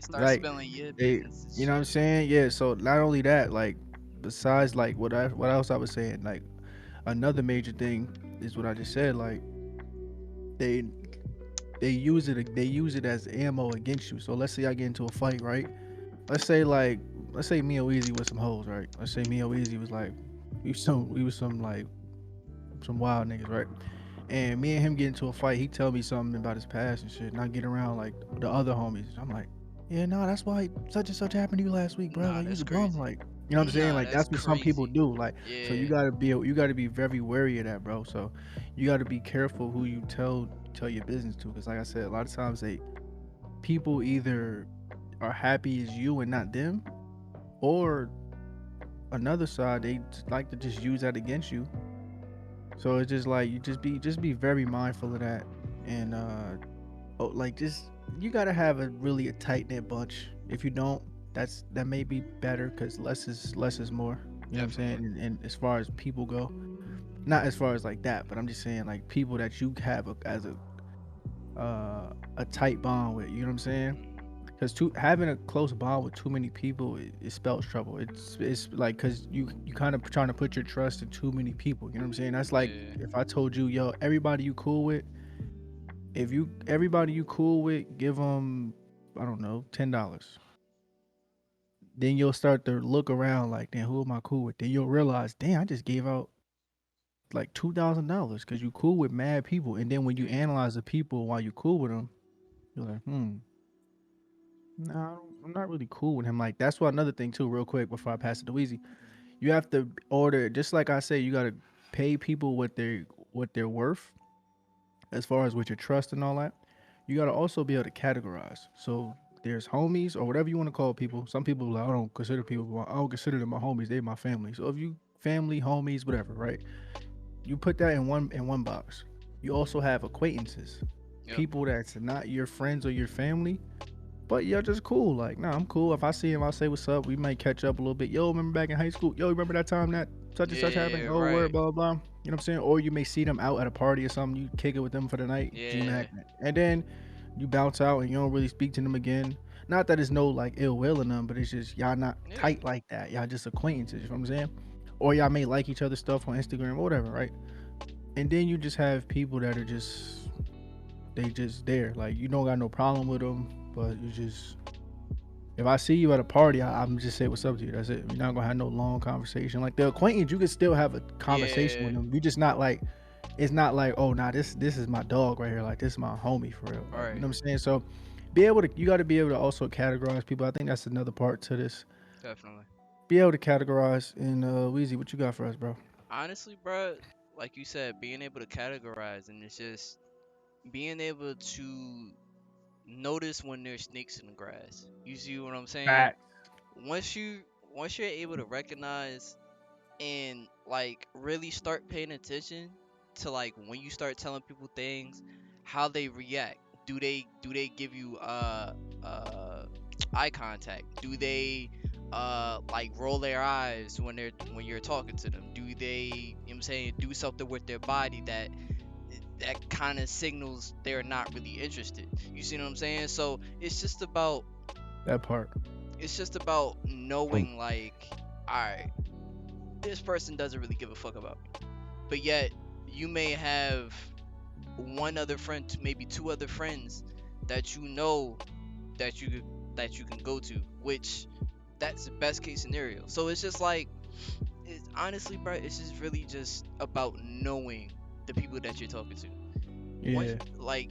Start Like spilling your they, business and you know what I'm shit. saying? Yeah. So not only that, like besides like what else I was saying, like another major thing is what I just said. Like they they use it as ammo against you. So let's say I get into a fight, right? Let's say like let's say me and Weezy was some hoes, right? Let's say me and Weezy was like we was some like some wild niggas, right? And me and him get into a fight. He tell me something about his past and shit, and I get around like the other homies. I'm like, yeah, no, that's why such and such happened to you last week, bro. Nah, Like, you's that's a bum. crazy. Like, you know what I'm saying? Nah, Like, that's that's what some people crazy. do. Like, so Yeah, you gotta be very wary of that, bro. So you gotta be careful who you tell your business to, because like I said, a lot of times people either are happy as you and not them, or another side they like to just use that against you. So it's just like you just be very mindful of that, and like just you gotta have a tight knit bunch. If you don't, that may be better because less is more. You know what I'm saying? definitely. And as far as people go, not as far as like that, but I'm just saying like people that you have as a tight bond with. You know what I'm saying? Hmm. Because having a close bond with too many people, it spells trouble. It's like because you kind of trying to put your trust in too many people. You know what I'm saying? That's like Yeah, if I told you, yo, everybody you cool with, if you everybody you cool with, give them, I don't know, $10. Then you'll start to look around like, damn, who am I cool with? Then you'll realize, damn, I just gave out like $2,000 because you cool with mad people. And then when you yeah. analyze the people while you cool with them, you're like, no, I'm not really cool with him. Like that's why another thing too, real quick before I pass it to Weezy, you have to order just like I say, you gotta pay people what they're worth as far as with your trust and all that. You gotta also be able to categorize. So there's homies or whatever you want to call people. Some people like I don't consider people. I don't consider them my homies. They my family. So if you family, homies, whatever, right? You put that in one box. You also have acquaintances, Yep. people that's not your friends or your family, but you're just cool. Like, nah, I'm cool. If I see him, I'll say what's up. We might catch up a little bit. Yo, remember back in high school? Yo, remember that time that such and such Yeah, happened? Oh, word, right. blah, blah, blah. You know what I'm saying? Or you may see them out at a party or something. You kick it with them for the night, Yeah, GMAC. And then you bounce out and you don't really speak to them again. Not that it's no like ill will in them, but it's just y'all not yeah. tight like that. Y'all just acquaintances, you know what I'm saying? Or y'all may like each other's stuff on Instagram or whatever, right? And then you just have people that are just there. Like you don't got no problem with them, but you just if I see you at a party, I'm just say what's up to you. That's it. You're not gonna have no long conversation. Like the acquaintance, you can still have a conversation with Yeah, them. You just not like it's not like oh nah this is my dog right here. Like this is my homie for real. Like you right. know what I'm saying. So you got to be able to also categorize people. I think that's another part to this. Definitely. Be able to categorize. And Weezy, what you got for us, bro? Honestly, bro, like you said, being able to categorize and it's just being able to notice when there's snakes in the grass. You see what I'm saying? Fact. Once you're able to recognize and like really start paying attention to like when you start telling people things, how they react. Do they give you uh eye contact? Do they like roll their eyes when you're talking to them? Do they, you know what I'm saying, do something with their body that kind of signals they're not really interested? You see what I'm saying? So That part. it's just about knowing like, all right, this person doesn't really give a fuck about me, but yet you may have one other friend, maybe two other friends that you know that you can go to, which that's the best case scenario. So it's just like, it's honestly, bro, it's just really just about knowing the people that you're talking to. Once Yeah. like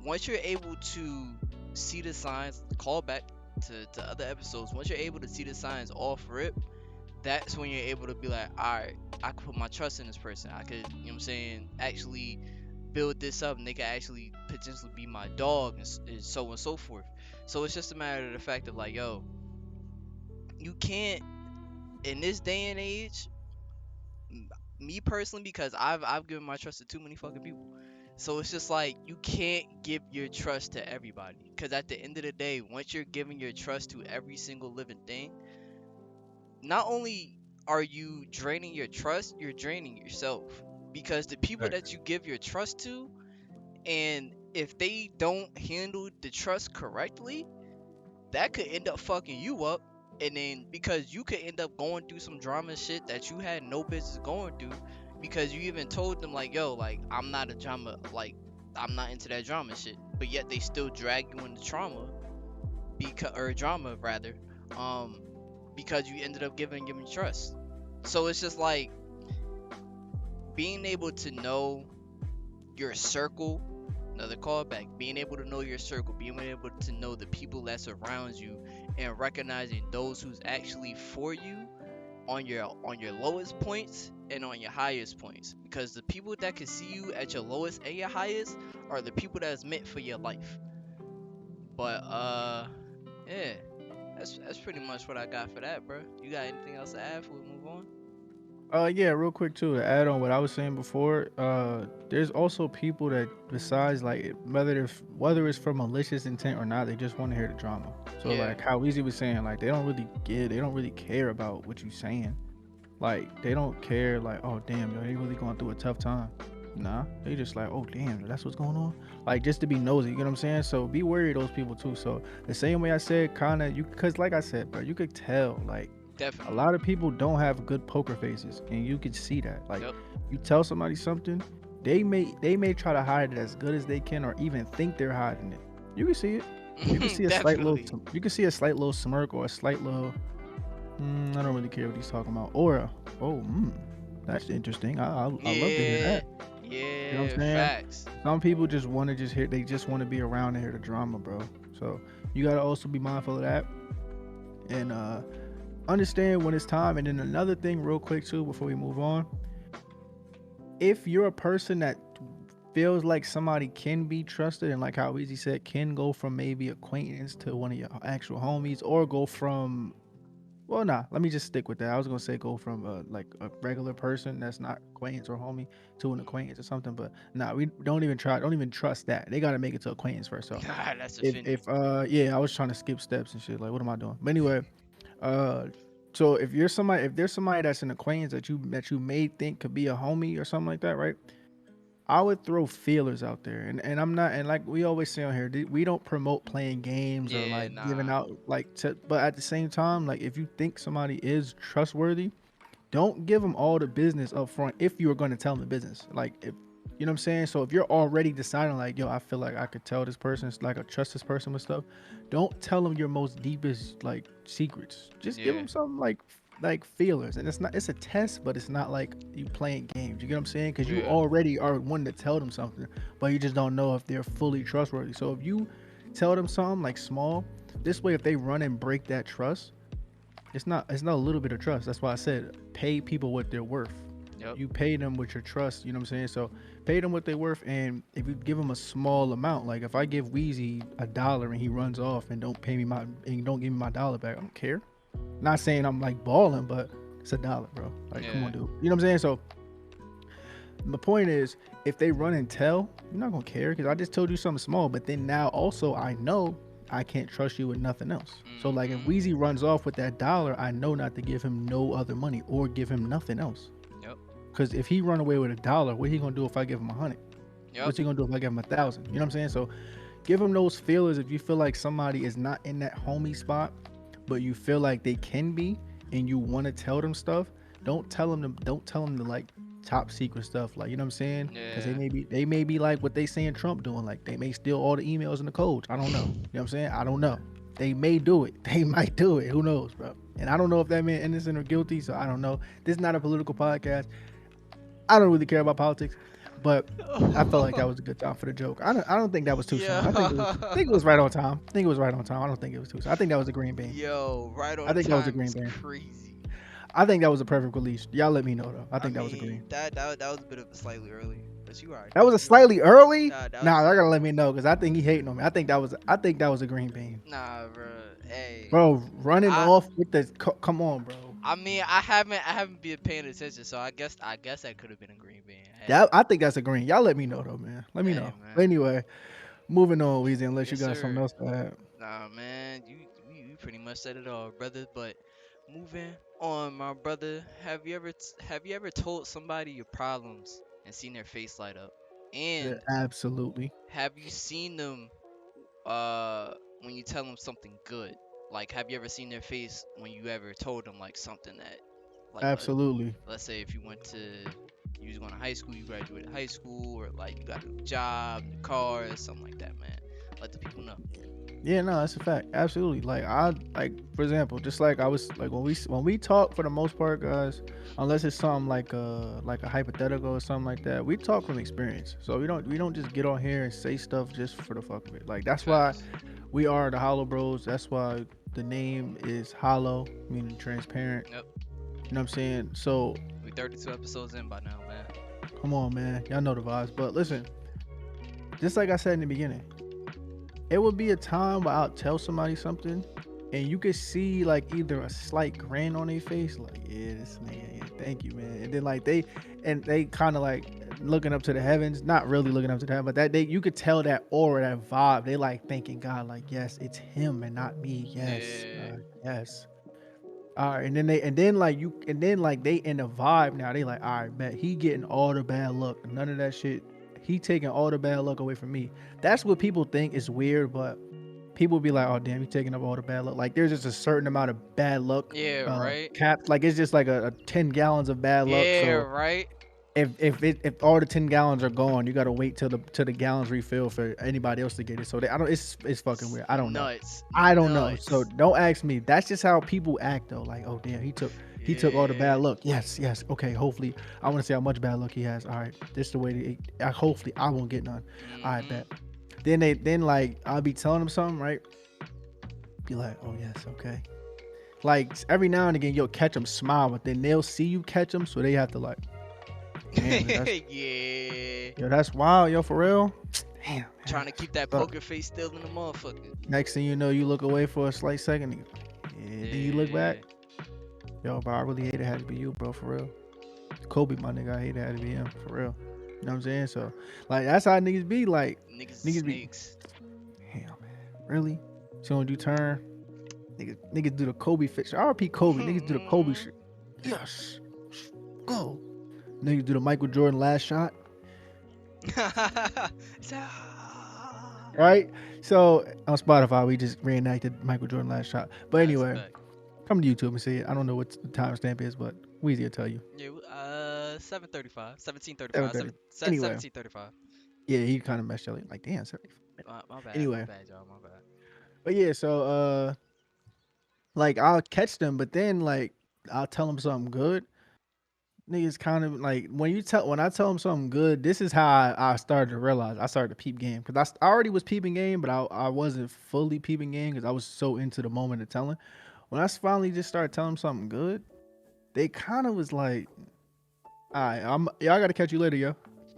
once you're able to see the signs, call back to other episodes. Once you're able to see the signs off rip, that's when you're able to be like, all right, I could put my trust in this person. I could, you know what I'm saying, actually build this up and they could actually potentially be my dog and so on and so forth. So it's just a matter of the fact of like, yo, you can't, in this day and age, me personally, because I've given my trust to too many fucking people. So it's just like you can't give your trust to everybody. Because at the end of the day, once you're giving your trust to every single living thing, not only are you draining your trust, you're draining yourself. Because the people that Facts. you give your trust to, and if they don't handle the trust correctly, that could end up fucking you up. And then because you could end up going through some drama shit that you had no business going through, because you even told them like, yo, like I'm not a drama, like I'm not into that drama shit, but yet they still drag you into trauma, because or drama rather, um, because you ended up giving them trust. So it's just like being able to know your circle, another callback, being able to know your circle, being able to know the people that surrounds you, and recognizing those who's actually for you on your lowest points and on your highest points, because the people that can see you at your lowest and your highest are the people that's meant for your life. But yeah, that's pretty much what I got for that, bro. You got anything else to add before we move on? Yeah, real quick too, to add on what I was saying before, there's also people that besides like whether it's for malicious intent or not, they just want to hear the drama. So Yeah. like how Easy was saying, like they don't really care about what you saying. Like they don't care like, oh damn, yo, they really going through a tough time. Nah, they just like, oh damn, that's what's going on. Like just to be nosy, you know what I'm saying? So be wary of those people too. So the same way I said, kind of you, cause like I said, bro, you could tell like a Definitely. lot of people don't have good poker faces, and you can see that. Like, Yep. you tell somebody something, they may try to hide it as good as they can, or even think they're hiding it. You can see it. You can see a slight little, Definitely. you can see a slight little smirk or a slight little, I don't really care what he's talking about, or oh, that's interesting. I love to hear Yeah. that. You know what Yeah. I'm saying? Facts. Some people just want to just hear. They just want to be around and hear the drama, bro. So you gotta also be mindful of that, and understand when it's time. And then another thing, real quick too, before we move on, if you're a person that feels like somebody can be trusted, and like how Easy said, can go from maybe acquaintance to one of your actual homies, or go from, well, nah, let me just stick with that. I was gonna say go from like a regular person that's not acquaintance or homie to an acquaintance or something, but nah, we don't even trust that. They gotta make it to acquaintance first. So Nah, that's if offending. yeah, I was trying to skip steps and shit. Like, what am I doing? But anyway, uh, so if there's somebody that's an acquaintance that you may think could be a homie or something like that, right? I would throw feelers out there, and I'm not, and like we always say on here, we don't promote playing games or Yeah. like giving Nah. out like but at the same time, like if you think somebody is trustworthy, don't give them all the business up front if you are going to tell them the business. Like, if you know what I'm saying. So if you're already deciding like, yo, I feel like I could tell this person, it's like I trust this person with stuff, don't tell them your most deepest like secrets. Just give Yeah. them something like feelers, and it's a test, but it's not like you playing games. You get what I'm saying? Because you Yeah. already are one to tell them something, but you just don't know if they're fully trustworthy. So if you tell them something like small, this way if they run and break that trust, it's not a little bit of trust. That's why I said pay people what they're worth. Yep. You pay them with your trust. You know what I'm saying? So pay them what they're worth. And if you give them a small amount, like if I give Wheezy $1 and he runs off and don't pay me and don't give me my dollar back, I don't care. Not saying I'm like balling, but it's $1, bro. Like, come Yeah. on, dude. You know what I'm saying? So the point is, if they run and tell, you're not gonna care because I just told you something small. But then now also I know I can't trust you with nothing else. So like if Mm-hmm. Weezy runs off with that dollar, I know not to give him no other money or give him nothing else. Yep. Because if he run away with $1, what he gonna do if I give him 100? Yep. What's he gonna do if I give him 1,000? You know what I'm saying? So give him those feelers if you feel like somebody is not in that homie spot, but you feel like they can be, and you want to tell them stuff. Don't tell them the like top secret stuff, like, you know what I'm saying? Because Yeah. they may be like what they saying Trump doing, like they may steal all the emails and the codes. I don't know. You know what I'm saying? I don't know. They may do it. They might do it. Who knows, bro? And I don't know if that man innocent or guilty, so I don't know. This is not a political podcast. I don't really care about politics, but I felt like that was a good time for the joke. I don't think that was too soon. I think it was right on time. I think it was right on time. I don't think it was too soon. I think that was a green bean. Yo, right I on think that was a time green is bean. crazy. I think that was a perfect release. Y'all let me know though. I I think that was a mean, green. that was a bit of a slightly early, but you right That was though. a You right. slightly early. Nah, that was Nah, they're slightly. gonna let me know because I think he hating on me. I think that was a green bean, Nah, bro. Hey, bro. Running I off with the come on, bro. I mean, I haven't been paying attention, so I guess that could have been a green bean. Hey, I think that's a green. Y'all let me know though, man. Let me hey, know. But man. anyway, moving on, Weezy, unless you Yes, got something sir. else to add. Nah, man. You pretty much said it all, brother. But moving on, my brother. Have you ever told somebody your problems and seen their face light up? Yeah, And absolutely. have you seen them? Uh, when you tell them something good? Like, have you ever seen their face when you ever told them like something that, like, Absolutely. let's say if you went to, you was going to high school, you graduated high school, or like you got a new job, new car, or something like that, man. Let the people know. Yeah, no, that's a fact. Absolutely. Like I like, for example, just like I was like when we talk for the most part, guys, unless it's something like a hypothetical or something like that, we talk from experience. So we don't just get on here and say stuff just for the fuck of it. Like that's why Facts. we are the Hollow Bros. That's why the name is Hollow, meaning transparent. Yep. You know what I'm saying? So We 32 episodes in by now, man. come on, man. Y'all know the vibes. But listen, just like I said in the beginning, it would be a time where I'll tell somebody something and you could see like either a slight grin on their face, like, yeah, this nigga, yeah, thank you, man. And then like they kind of like looking up to the heavens, not really looking up to the heaven, but that they you could tell that aura, that vibe. They like thanking God, like, yes, it's him and not me. Yes, Yeah. God, yes. All right, and then they in the vibe now. They like, all right, bet he getting all the bad luck, none of that shit. He taking all the bad luck away from me. That's what people think is weird, but people be like, oh damn, he taking up all the bad luck. Like there's just a certain amount of bad luck Yeah, right. capped. Like it's just like a 10 gallons of bad luck. Yeah, So right. if all the 10 gallons are gone, you gotta wait till the gallons refill for anybody else to get it. So I don't. It's fucking weird. I don't know. Nuts. I don't know. So Nuts. don't ask me. That's just how people act though. Like, oh damn, he took all the Yeah. bad luck. Yes, yes. Okay, hopefully I want to see how much bad luck he has. All right, this is the way to. Hopefully I won't get none. All right, Mhm. bet. Then like I'll be telling them something, right? Be like, oh yes, okay. Like every now and again you'll catch them smile, but then they'll see you catch them, so they have to like, damn, that's Yeah. yo, that's wild, yo, for real. Damn, Trying man, to that's keep that what's up. poker face still in the motherfucker. Next thing you know, you look away for a slight second. Yeah, then you look back. Yeah. Yo, bro, I really hate it had to be you, bro, for real. Kobe, my nigga, I hate it had to be him, for real. You know what I'm saying? So, like, that's how niggas be. Like, Niggas is niggas be, snakes. damn, man, really? So when you turn, niggas do the Kobe fit. RP Kobe, niggas do the Kobe shit. Yes, go. Niggas do the Michael Jordan last shot, It's ah. right? So on Spotify, we just reenacted Michael Jordan last shot. But That's a anyway, fact. come to YouTube and see it. I don't know what the timestamp is, but Weezy will tell you. Yeah, 7:35, 17:35, 7:30. Anyway, 17:35. yeah, he kind of messed up. Like, damn, 75 minutes. My Anyway, bad, y'all, my bad. but yeah, so like I'll catch them, but then like I'll tell them something good. Niggas kind of like when I tell them something good, this is how I started to realize I started to peep game because I already was peeping game, but I wasn't fully peeping game because I was so into the moment of telling. When I finally just started telling them something good, they kind of was like, all right, I gotta catch you later, yo.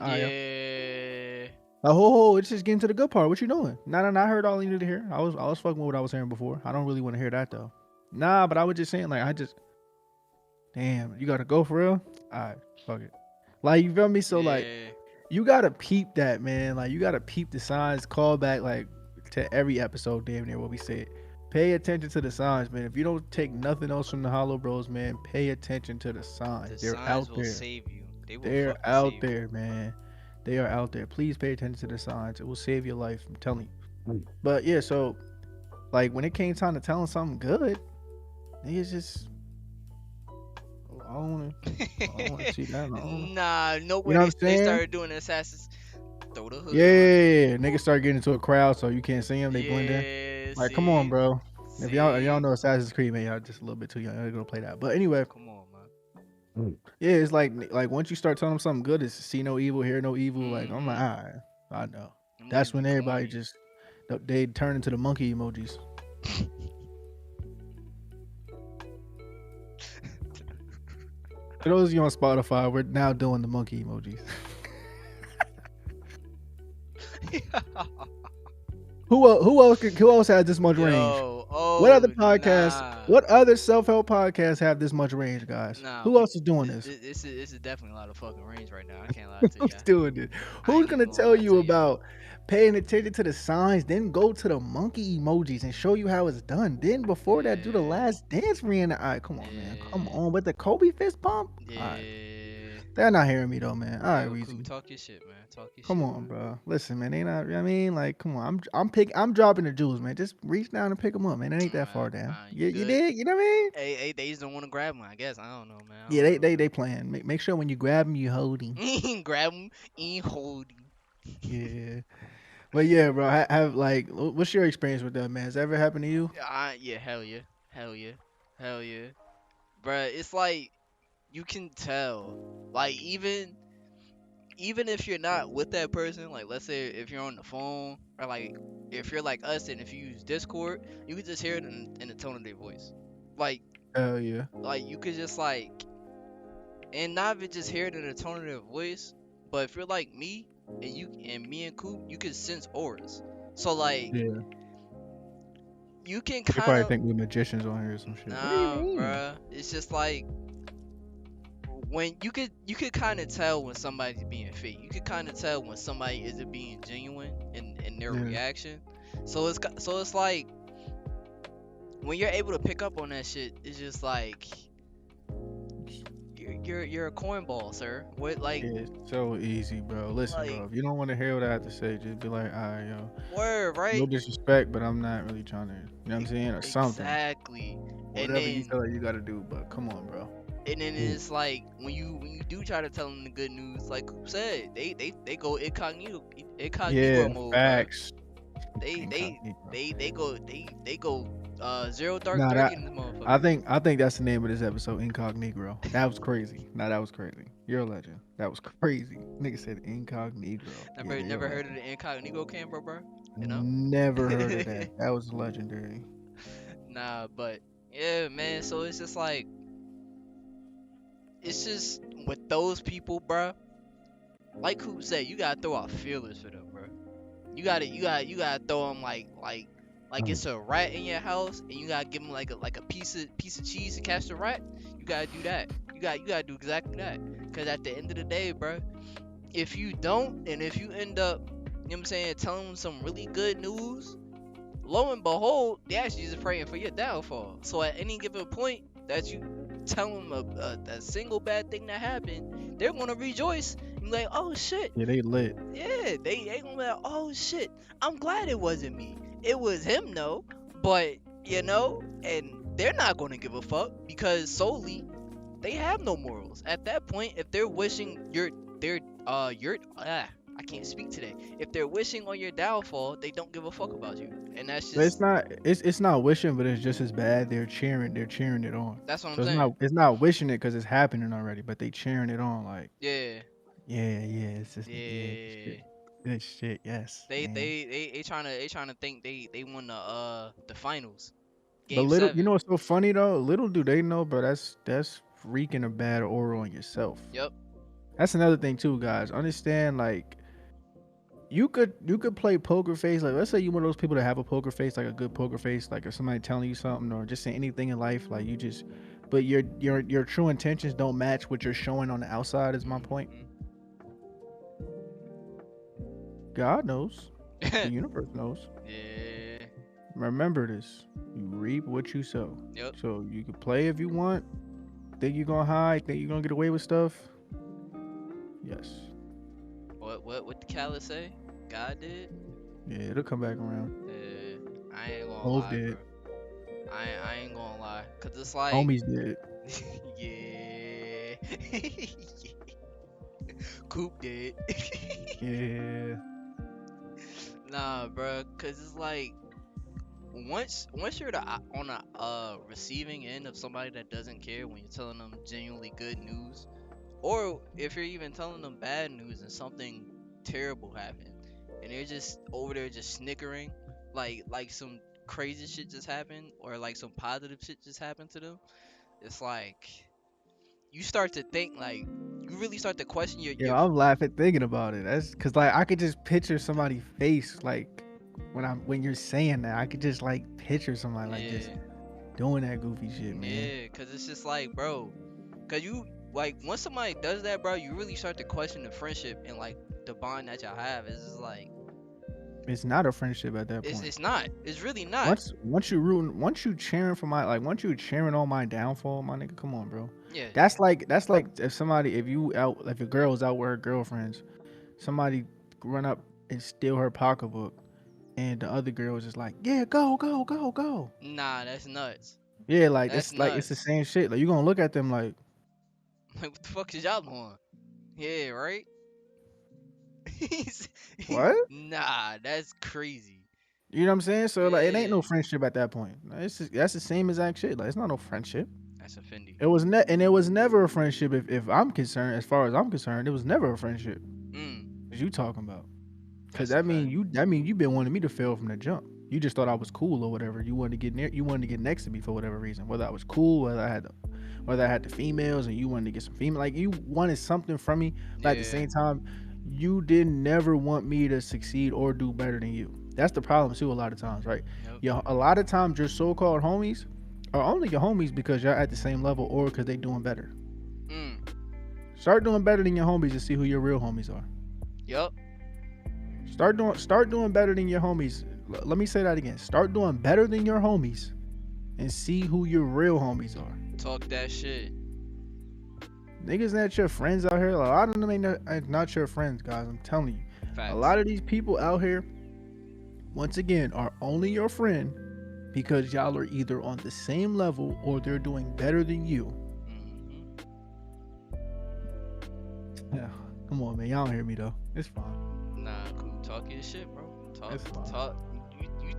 All right, yo. Yeah. Like, ho, it's just getting to the good part. What you doing? Nah, I heard all you needed to hear. I was fucking with what I was hearing before. I don't really want to hear that though. Nah, but I was just saying, like, damn, you gotta go for real? Alright, fuck it. Like, you feel me? So like, Yeah. you gotta peep that, man. Like, you gotta peep the signs, call back like to every episode, damn near what we said. Pay attention to the signs, man. If you don't take nothing else from the Hollow Bros, man, pay attention to the The signs. They're signs out will there. save you. They will They're fucking out save there, man. They are out there. Please pay attention to the signs. It will save your life. I'm telling you. But yeah, so like when it came time to telling something good, niggas just I don't wanna you. see that. Nah, no You way know what they I'm saying? started doing assassins. Throw the hood on it. Yeah, niggas start getting into a crowd so you can't see them. They blend in. Yeah, Like, come on, see, bro. If y'all see. know Assassin's Creed, man, y'all just a little bit too young. Y'all gonna play that. But anyway, Come on, man. yeah, it's like once you start telling them something good, it's see no evil, hear no evil. Like I'm like, Mm-hmm. all right, I know. Them That's niggas be when everybody corny. just they turn into the monkey emojis. For those of you on Spotify, we're now doing the monkey emojis. Who else has this much range? Yo, What other oh podcasts? nah, What other self-help podcasts have this much range, guys? nah. Who else is doing this? This is definitely a lot of fucking range right now. I can't lie to Who's ya. doing this? I Who's ain't even gonna gonna tell lie you to ya. about paying attention to the signs, then go to the monkey emojis and show you how it's done? Then before that, do the Yeah, last dance reenact. All right, come on, man, come yeah, on. But the Kobe fist pump. All right, yeah. They're not hearing me though, man. All right, Yo, Coop, Weezy. talk your shit, man. Talk your Come shit, on, bro. bro. Listen, man. They not. I mean, like, come on. I'm dropping the jewels, man. Just reach down and pick them up, man. It ain't that far down. You You good? dig? You know what I mean? Hey, they just don't want to grab one. I guess I don't know, man. I Yeah, don't know, they playing. Make sure when you grab them, you hold him. man. Grab him, ain't holding. Yeah. But yeah, bro. Have like, what's your experience with that, man? Has that ever happened to you? Yeah, hell yeah, hell yeah, hell yeah, bruh. It's like you can tell, like even if you're not with that person, like let's say if you're on the phone or like if you're like us and if you use Discord, you can just hear it in the tone of their voice, like Hell yeah. you could just like and not even just hear it in the tone of their voice, but if you're like me and you and me and Coop, you can sense auras. So like Yeah. you can They kind probably of think we magicians on here or some shit. What do you nah, mean? bruh. It's just like when you could kind of tell when somebody's being fake. You could kind of tell when somebody isn't being genuine in their Yeah. reaction. So it's like when you're able to pick up on that shit, it's just like you're a cornball, sir. What like It's so easy, bro. Listen, bro. like If you don't want to hear what I have to say, just be like, all right, yo. word No right? disrespect, but I'm not really trying to, you know what I'm saying? Or something. Exactly. And Whatever you then feel like you got to do, but come on, bro. Yeah. it's like when you do try to tell them the good news, like Coop said, they go incognito Yeah, mode, bro. facts. They they Incognito. they go zero dark Nah, 30 that in this I motherfucker. think I think that's the name of this episode, Incog-Negro. That was crazy. Nah, that was crazy. You're a legend. That was crazy. Nigga said Incog-Negro. Yeah, Never you're a never heard of legend. the incognito camera, bro? You know? Never heard of that. That was legendary. Nah, but yeah, man. So it's just like it's just with those people, bro. Like Coop said, you gotta throw out feelers for them, bro. You gotta throw them like Mm. it's a rat in your house, and you gotta give them like a piece of cheese to catch the rat. You gotta do that. You gotta do exactly that. Cause at the end of the day, bro, if you don't, and if you end up, you know what I'm saying, telling them some really good news, lo and behold, they actually just praying for your downfall. So at any given point that you tell them a single bad thing that happened, they're gonna rejoice and be like, oh shit, Yeah, they lit. yeah, they gonna be like, oh shit, I'm glad it wasn't me. It was him, no, but and they're not gonna give a fuck because solely they have no morals. At that point, if they're wishing your I can't speak today. If they're wishing on your downfall, they don't give a fuck about you, and that's But it's just not it's not wishing, but it's just as bad. They're cheering it on. that's what I'm So saying. it's not wishing it because it's happening already, but they cheering it on like Yeah, yeah, it's just yeah, yeah. good shit, yes, They man. they they they trying to think they won the finals, But game little, you seven. know what's so funny though? Little do they know, but that's freaking a bad aura on yourself. Yep. That's another thing too, guys. Understand, like you could play poker face. Like let's say you one of those people that have a poker face, like a good poker face, like if somebody telling you something or just saying anything in life, like you just, but your true intentions don't match what you're showing on the outside. Is my point. Hmm. God knows, the universe knows. Yeah. Remember this: you reap what you sow. Yep. So you can play if you want. Think you're gonna hide? Think you're gonna get away with stuff? Yes. What the Callus say? God did. Yeah, it'll come back around. I ain't gonna Both lie, bro. did. I ain't gonna lie, cause it's like, Homies did. yeah, Coop did. Yeah. Nah, bro, cause it's like once you're on the receiving end of somebody that doesn't care when you're telling them genuinely good news, or if you're even telling them bad news and something terrible happened, and they're just over there just snickering, like some crazy shit just happened, or like some positive shit just happened to them. It's like you start to think like you really start to question Yeah, your I'm laughing thinking about it. That's because like I could just picture somebody's face like when you're saying that. I could just like picture somebody like just yeah, doing that goofy shit, man. yeah, cause it's just like, bro, cause you like once somebody does that, bro, you really start to question the friendship and like the bond that y'all have. It's just like It's not a friendship at that It's point. it's not. It's really not. Once you cheering for my like once you cheering on my downfall, my nigga, come on, bro. Yeah. That's like if somebody if a girl is out with her girlfriends, somebody run up and steal her pocketbook, and the other girl is just like, yeah, go, go, go, go. Nah, that's nuts. Yeah, like That's it's the nuts. same shit. Like you gonna look at them like, Like, what the fuck is y'all doing? Yeah, right? He's, what? nah, that's crazy. You know what I'm saying? So like it ain't Yeah. no friendship at that point. That's the same exact shit. Like it's not no friendship. That's offending. It was never a friendship if I'm concerned. As far as I'm concerned, it was never a friendship. Mm, What you talking about? Cause that's a fact. that mean you been wanting me to fail from the jump. You just thought I was cool or whatever. You wanted to get near. You wanted to get next to me for whatever reason. Whether I was cool, whether I had the females, and you wanted to get some female. Like you wanted something from me, but at the Yeah. same time, you didn't never want me to succeed or do better than you. That's the problem too. A lot of times, right? Nope. A lot of times your so-called homies are only your homies because y'all at the same level or because they doing better. Mm. Start doing better than your homies and see who your real homies are. Yup. Start doing better than your homies. Let me say that again. Start doing better than your homies and see who your real homies are. Talk that shit. Niggas not your friends out here. A lot of them ain't not your friends, guys. I'm telling you. A Facts. lot of these people out here, once again, are only your friend because y'all are either on the same level or they're doing better than you. Mm-hmm. Yeah, come on, man. Y'all don't hear me though. It's fine. Nah, cool. Talk your shit, bro. Talk, It's fine. talk.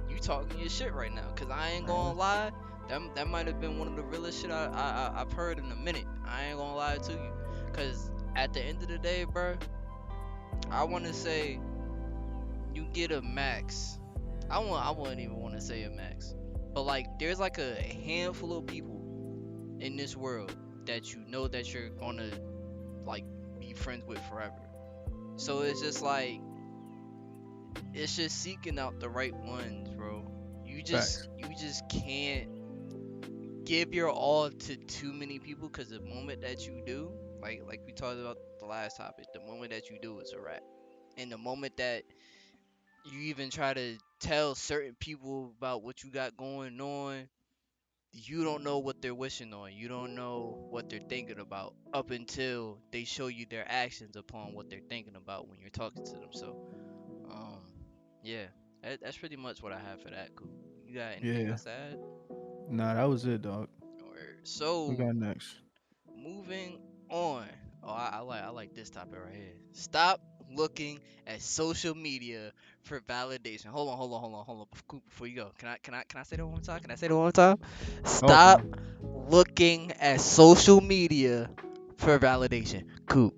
You talking your shit right now? Cause I ain't Man, gonna lie. That might have been one of the realest shit I've heard in a minute. I ain't gonna lie to you. Cause at the end of the day, bro, I wanna say you get a max. I wouldn't even want to say a max, but like there's like a handful of people in this world that you know that you're gonna like be friends with forever. So it's just like it's just seeking out the right ones, bro. facts. You just can't give your all to too many people because the moment that you do, like we talked about the last topic, the moment that you do it's a wrap. And the moment that you even try to tell certain people about what you got going on, you don't know what they're wishing on. You don't know what they're thinking about up until they show you their actions upon what they're thinking about when you're talking to them. So, um, yeah, that's pretty much what I have for that. Cool. You got anything Yeah. else to add? Nah, that was it, dog. Or We so got next. moving on. Oh, I like this topic right here. Stop looking at social media for validation. Hold on. Before you go, can I say that one more time? Can I say that one more time? Talk, Stop man. looking at social media for validation. Coop.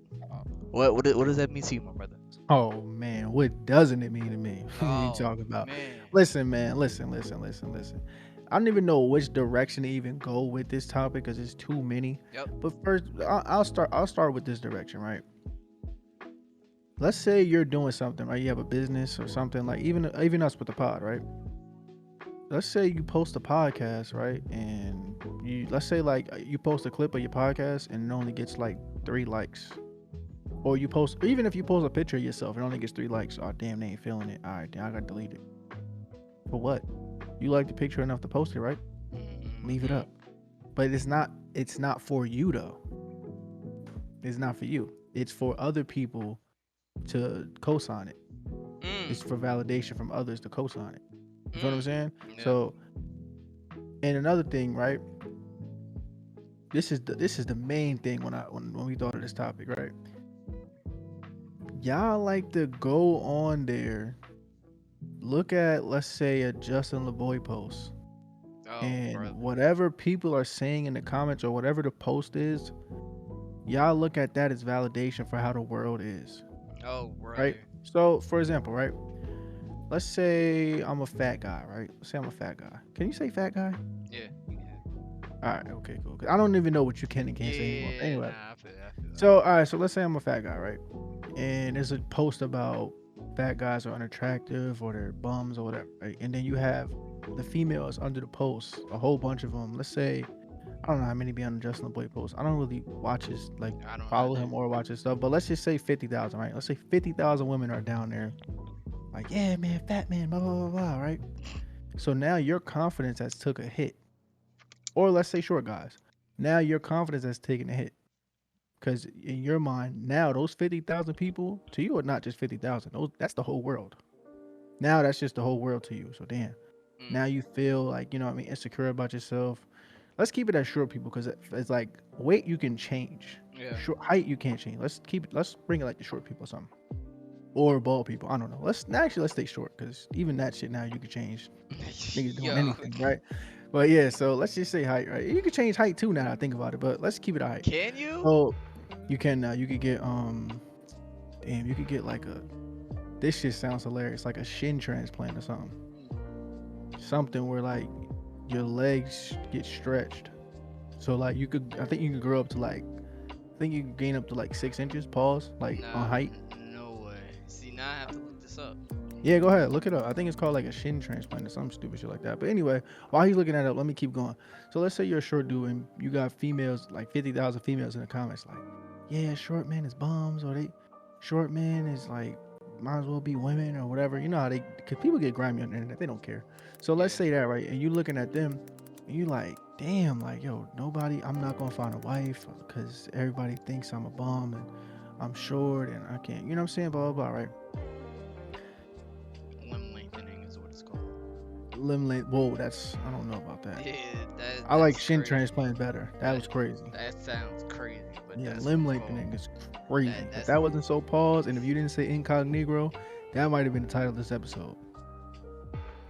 What does that mean to you, my brother? Oh man, what doesn't it mean to me? What you Oh talking about? man. Listen, man. Listen. I don't even know which direction to even go with this topic because it's too many. Yep. But first, I'll start. I'll start with this direction, right? Let's say you're doing something, right? You have a business or something, like even us with the pod, right? Let's say you post a podcast, right? And let's say like you post a clip of your podcast and it only gets like 3 likes. Or you post, even if you post a picture of yourself, it only gets 3 likes. Oh damn, they ain't feeling it. All right, damn, I gotta delete it. For what? You like the picture enough to post it, right? Leave it up. But it's not. It's not for you though. It's not for you. It's for other people to co-sign it. It's for validation from others to co-sign it. You feel what I'm saying? Yeah. So, and another thing, right? This is the main thing when we thought of this topic, right? Y'all like to go on there, look at, let's say, a Justin LeBoy post, Oh, and brother. whatever people are saying in the comments or whatever the post is, y'all look at that as validation for how the world is, Oh, brother. right? So, for example, right? Let's say I'm a fat guy, right? Let's say I'm a fat guy. Can you say fat guy? Yeah. You can. All right, okay, cool. 'Cause I don't even know what you can and can't say anymore. Yeah. Anyway, Nah, I feel that. so all right, so let's say I'm a fat guy, right? And there's a post about fat guys are unattractive or they're bums or whatever, right? And then you have the females under the post, a whole bunch of them. Let's say I don't know how many be on the Justin LeBoy post. I don't really watch his like I don't follow either. him or watch his stuff, but let's just say 50,000, right? Let's say 50,000 women are down there Like, yeah, man, fat man, blah blah blah blah, right? So now your confidence has took a hit, or let's say short guys. Now your confidence has taken a hit because in your mind now those 50,000 people to you are not just 50,000. Those that's the whole world. Now that's just the whole world to you. So damn. Mm, Now you feel like you know what I mean insecure about yourself. Let's keep it as short people because it's like weight you can change. yeah. Short height you can't change. Let's keep it. Let's bring it like the short people or something. Or bald people. I don't know. Let's stay short because even that shit now you can change. Niggas doing Yo, anything, right? But yeah, so let's just say height, right? You can change height too now that I think about it, but let's keep it a height. can you? So you can you could get damn, you could get like a this shit sounds hilarious, like a shin transplant or something. Something where like your legs get stretched. So like you could I think you could grow up to like I think you can gain up to like 6 inches, pause, like on Nah, height. no way. See, now I have to look this up. Yeah, go ahead, look it up. I think it's called like a shin transplant or some stupid shit like that. But anyway, while he's looking that up, let me keep going. So let's say you're a short dude and you got females, like 50,000 females in the comments, like, yeah, short man is bums, or they, short man is like, might as well be women or whatever. You know how they, because people get grimy on the internet, they don't care. So let's Yeah. say that, right? And you looking at them, and you like, damn, like, yo, nobody, I'm not gonna find a wife because everybody thinks I'm a bum and I'm short and I can't, you know what I'm saying? Blah, blah, blah, right? Limb lengthening is what it's called. Limb length. Whoa, that's I don't know about that. Yeah, I like that's shin crazy. transplant better. That That was crazy. that sounds crazy, but Yeah, that's what limb it's called. lengthening is crazy. If That's that wasn't so paused, and if you didn't say Incog-Negro, that might have been the title of this episode.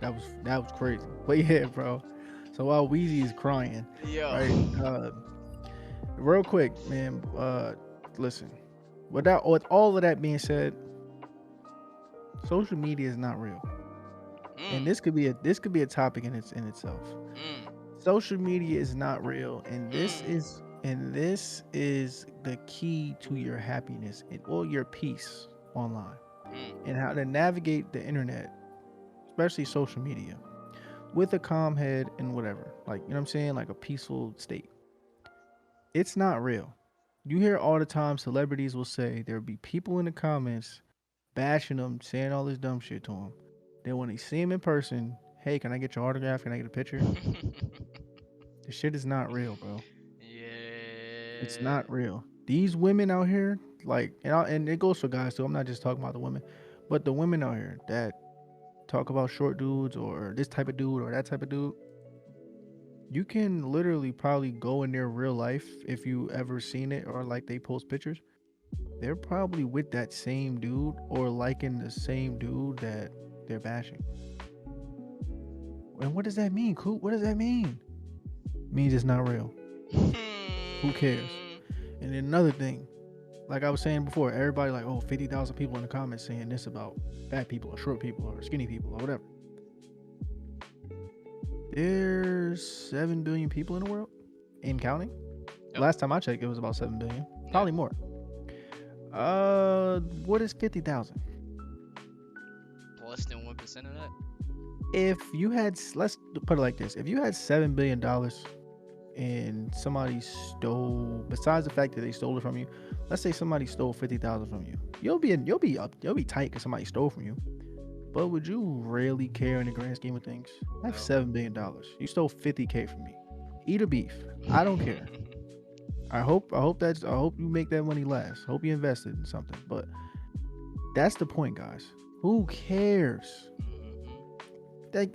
That was crazy. But yeah, bro. So while Wheezy is crying, yo. right? Real quick, man. Listen. With all of that being said, social media is not real, and Mm, this could be a topic in itself. mm, Social media is not real, and this mm, is and this is the key to your happiness and or your peace online mm. and how to navigate the internet, especially social media, with a calm head and whatever, like you know what I'm saying, like a peaceful state. It's not real. You hear all the time celebrities will say there'll be people in the comments bashing them, saying all this dumb shit to them. Then when they see him in person, hey, can I get your autograph? Can I get a picture? The shit is not real, bro. It's Yeah. not real. These women out here, like, and it goes for guys too. I'm not just talking about the women, but the women out here that talk about short dudes or this type of dude or that type of dude. You can literally probably go in their real life if you ever seen it or like they post pictures. They're probably with that same dude or liking the same dude that they're bashing. And what does that mean, Coop? What does that mean? It means it's not real. Who cares? And then another thing, like I was saying before, everybody like, oh, 50,000 people in the comments saying this about fat people or short people or skinny people or whatever. There's 7 billion people in the world and counting. Yep. Last time I checked, it was about 7 billion. Yeah. Probably more. What is 50,000? Less than 1% of that. If you had, let's put it like this: if you had $7 billion and somebody stole, besides the fact that they stole it from you, let's say somebody stole 50,000 from you, you'll be tight because somebody stole from you. But would you really care in the grand scheme of things? I have No. $7 billion. You stole 50K from me. Eat a beef. I don't care. I hope you make that money last. Hope you invested in something. But that's the point, guys. Who cares? Like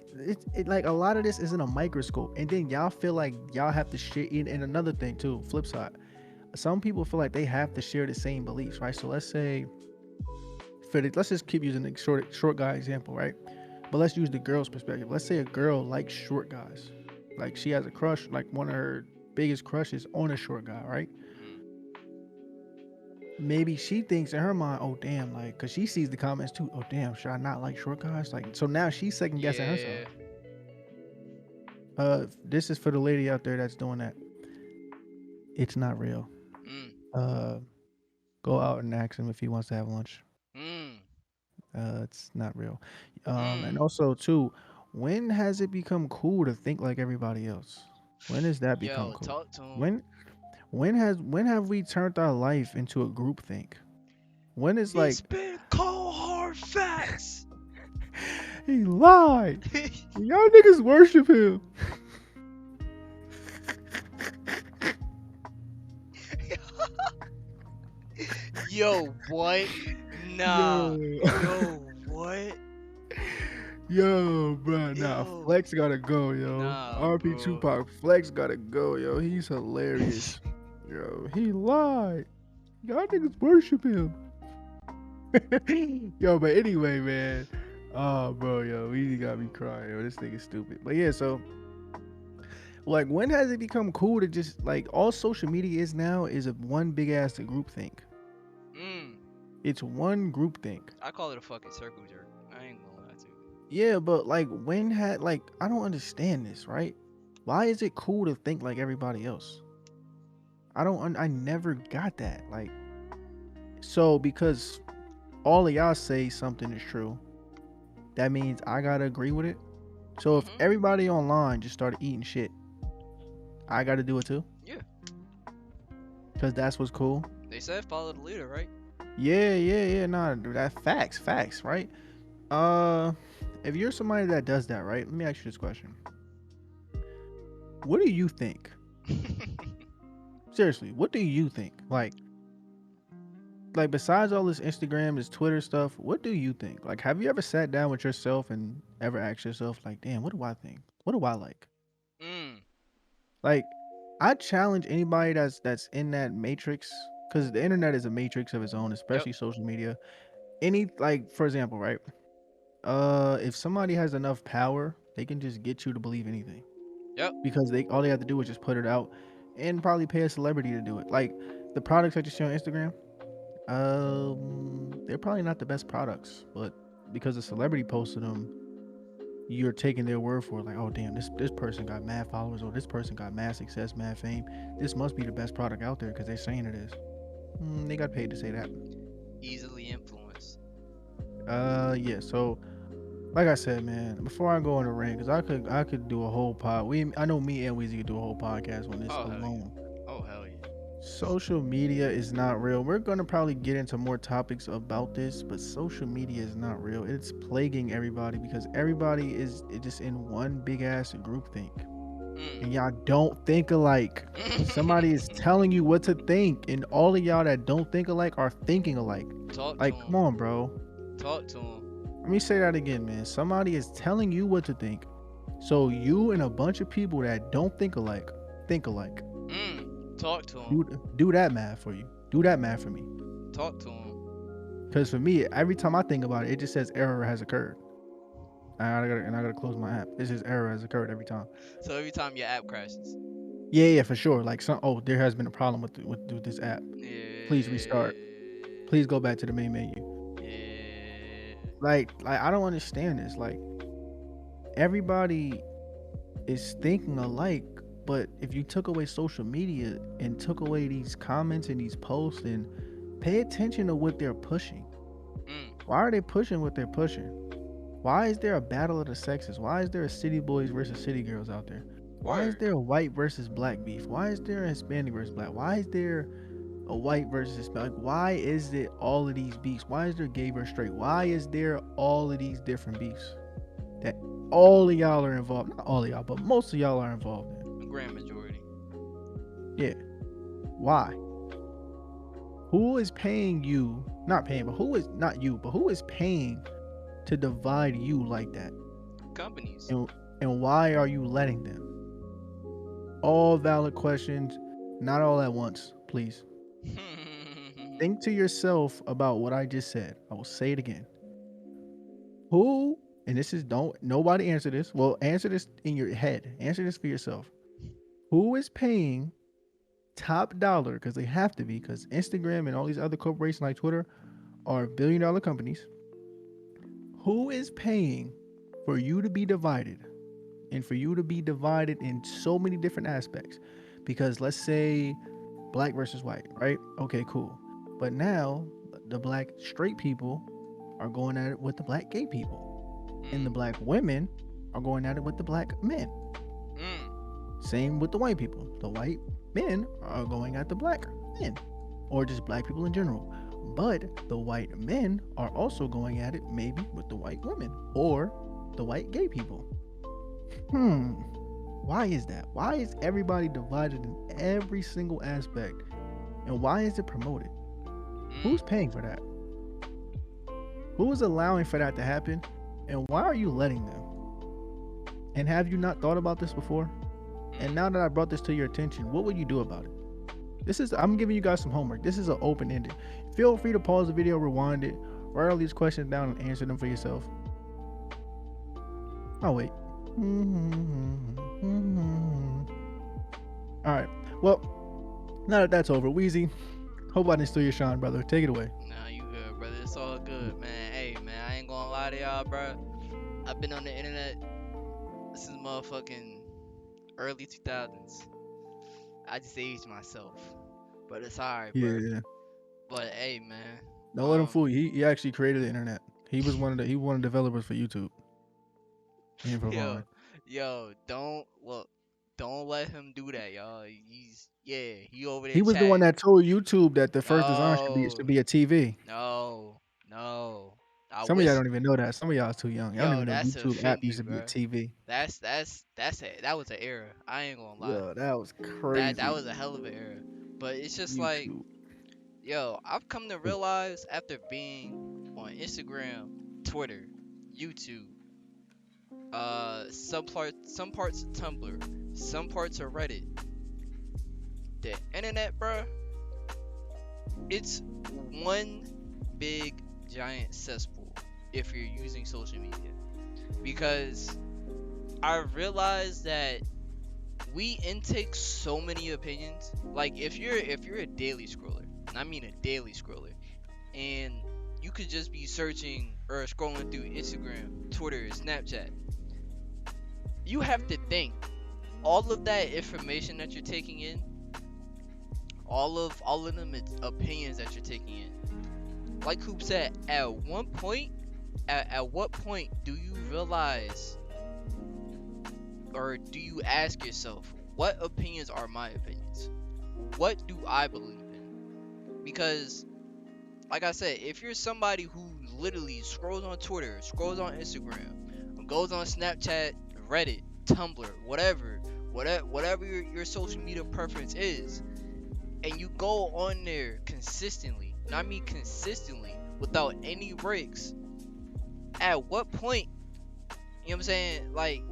like a lot of this is in a microscope, and then y'all feel like y'all have to share. And another thing too, flip side, some people feel like they have to share the same beliefs, right? So let's say, let's just keep using the short guy example, right? But let's use the girl's perspective. Let's say a girl likes short guys, like she has a crush, like one of her biggest crushes on a short guy, right? Maybe she thinks in her mind, oh damn, like, cause she sees the comments too. Oh damn, should I not like short guys? Like, so now she's second guessing herself. Yeah. This is for the lady out there that's doing that. It's not real. Mm. Uh, go out and ask him if he wants to have lunch. Mm. It's not real. And Mm. also too, when has it become cool to think like everybody else? When has that become Yo, cool? talk to him. When have we turned our life into a group think? When is It's like been cold hard facts. He lied. Y'all niggas worship him. Yo, what? Nah. Yo. Yo, what? Yo, bro. Nah, Yo. Flex gotta go, yo. Nah, RP bro. Tupac, Flex gotta go, yo. He's hilarious. Yo, he lied. Y'all niggas worship him. Yo, but anyway, man. Oh, bro, yo, Weezy got me crying. Yo, this nigga's stupid. But yeah, so like, when has it become cool to just like all social media is now is a one big ass group think. Mm. It's one group think. I call it a fucking circle jerk. I ain't gonna lie to you. Yeah, but like when had like I don't understand this, right? Why is it cool to think like everybody else? I never got that. Like, so because all of y'all say something is true, that means I gotta agree with it. So if Mm-hmm. everybody online just started eating shit, I gotta do it too. Yeah. Cause that's what's cool. They said follow the leader, right? Yeah. Nah, that facts, right? Uh, if you're somebody that does that, right? Let me ask you this question. What do you think? Seriously, what do you think? Like besides all this Instagram, this Twitter stuff, what do you think? Like, have you ever sat down with yourself and ever asked yourself, like, damn, what do I think? What do I like? Mm. Like, I challenge anybody that's in that matrix, because the internet is a matrix of its own, Yep. especially social media. Any like, for example, right? If somebody has enough power, they can just get you to believe anything Yep. because they all they have to do is just put it out and probably pay a celebrity to do it. Like the products that you see on Instagram, they're probably not the best products, but because a celebrity posted them, you're taking their word for it. Like, oh damn, this person got mad followers, or this person got mad success, mad fame. This must be the best product out there because they're saying it is. They got paid to say that. Easily influenced. Yeah. So, like I said, man, before I go on a rant, because I could do a whole I know me and Weezy could do a whole podcast on this Oh hell yeah. alone. Oh hell yeah. Social media is not real. We're gonna probably get into more topics about this, but social media is not real. It's plaguing everybody because everybody is just in one big ass group think, and Mm. y'all don't think alike. Somebody is telling you what to think, and all of y'all that don't think alike are thinking alike. Talk to Like, come him. on, bro. Talk to him. Let me say that again, man. Somebody is telling you what to think. So you and a bunch of people that don't think alike, think alike. Talk to him. Do that math for you. Do that math for me. Talk to him. Because for me, every time I think about it, it just says error has occurred. And I gotta close my app. It says error has occurred every time. So every time your app crashes. Yeah, for sure. Like there has been a problem with this app. Please restart. Yeah. Please go back to the main menu. Yeah. Like I don't understand this. Like everybody is thinking alike, but if you took away social media and took away these comments and these posts and pay attention to what they're pushing. Mm. Why are they pushing what they're pushing? Why is there a battle of the sexes? Why is there a city boys versus city girls out there? Why is Word. there a white versus black beef? Why is there a Hispanic versus black? Why is there a white versus Hispanic? Why is it all of these beefs? Why is there gay versus straight? Why is there all of these different beefs that all of y'all are involved? Not all of y'all, but most of y'all are involved in. The grand majority. Yeah. Why? Who is paying you? Not paying, but who is not you, but who is paying to divide you like that? Companies. And why are you letting them? All valid questions, not all at once, please. Think to yourself about what I just said. I will say it again. Who, and this is don't nobody answer this. Well, answer this in your head. Answer this for yourself. Who is paying top dollar, because they have to be, because Instagram and all these other corporations like Twitter are billion-dollar companies. Who is paying for you to be divided, and for you to be divided in so many different aspects? Because let's say black versus white, right? Okay, cool. But now the black straight people are going at it with the black gay people, and the black women are going at it with the black men. Same with the white people. The white men are going at the black men, or just black people in general. But the white men are also going at it maybe with the white women, or the white gay people. Why is that? Why is everybody divided in every single aspect? And why is it promoted? Who's paying for that? Who is allowing for that to happen? And why are you letting them? And have you not thought about this before? And now that I brought this to your attention, what would you do about it? I'm giving you guys some homework. This is an open-ended. Feel free to pause the video, rewind it, write all these questions down and answer them for yourself. I'll wait. All right. Well, now that that's over, Weezy, hope I didn't steal your shine, brother. Take it away. Nah, you good, brother. It's all good, man. Hey, man, I ain't gonna lie to y'all, bro. I've been on the internet since motherfucking early 2000s. I just aged myself, but it's alright, bro. Yeah. But hey, man. Don't let him fool you. He actually created the internet. He was one of the developers for YouTube. Don't let him do that, y'all. He over there. He was the one that told YouTube that the first design should be a TV. No. Some of y'all don't even know that. Some of y'all is too young. Y'all don't even know that's YouTube offend app used you, to be a bro. TV. That was an era. I ain't gonna lie. Yo, that was crazy. That was a hell of an era. But it's just YouTube. like, I've come to realize after being on Instagram, Twitter, YouTube, some parts of Tumblr, some parts of Reddit, the internet, bruh, it's one big giant cesspool if you're using social media. Because I realized that we intake so many opinions. Like if you're a daily scroller, and I mean a daily scroller, and you could just be searching or scrolling through Instagram, Twitter, Snapchat, you have to think all of that information that you're taking in, all of them opinions that you're taking in. Like Coop said, at what point do you realize, or do you ask yourself, what opinions are my opinions? What do I believe in? Because, like I said, if you're somebody who literally scrolls on Twitter, scrolls on Instagram, goes on Snapchat, Reddit, Tumblr, whatever your social media preference is, and you go on there consistently, and I mean consistently, without any breaks, at what point, you know what I'm saying, like,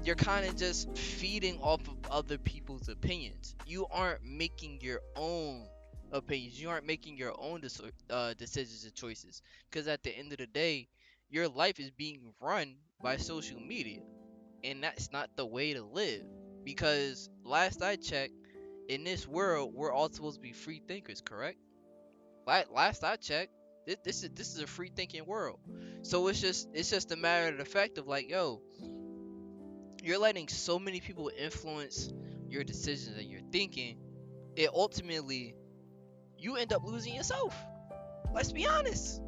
you're kind of just feeding off of other people's opinions. You aren't making your own opinions. You aren't making your own decisions and choices. Because at the end of the day, your life is being run by social media. And that's not the way to live. Because last I checked, in this world, we're all supposed to be free thinkers, correct? Last I checked, this is a free thinking world. So it's just a matter of the fact of like, you're letting so many people influence your decisions and your thinking. It ultimately, you end up losing yourself. Let's be honest,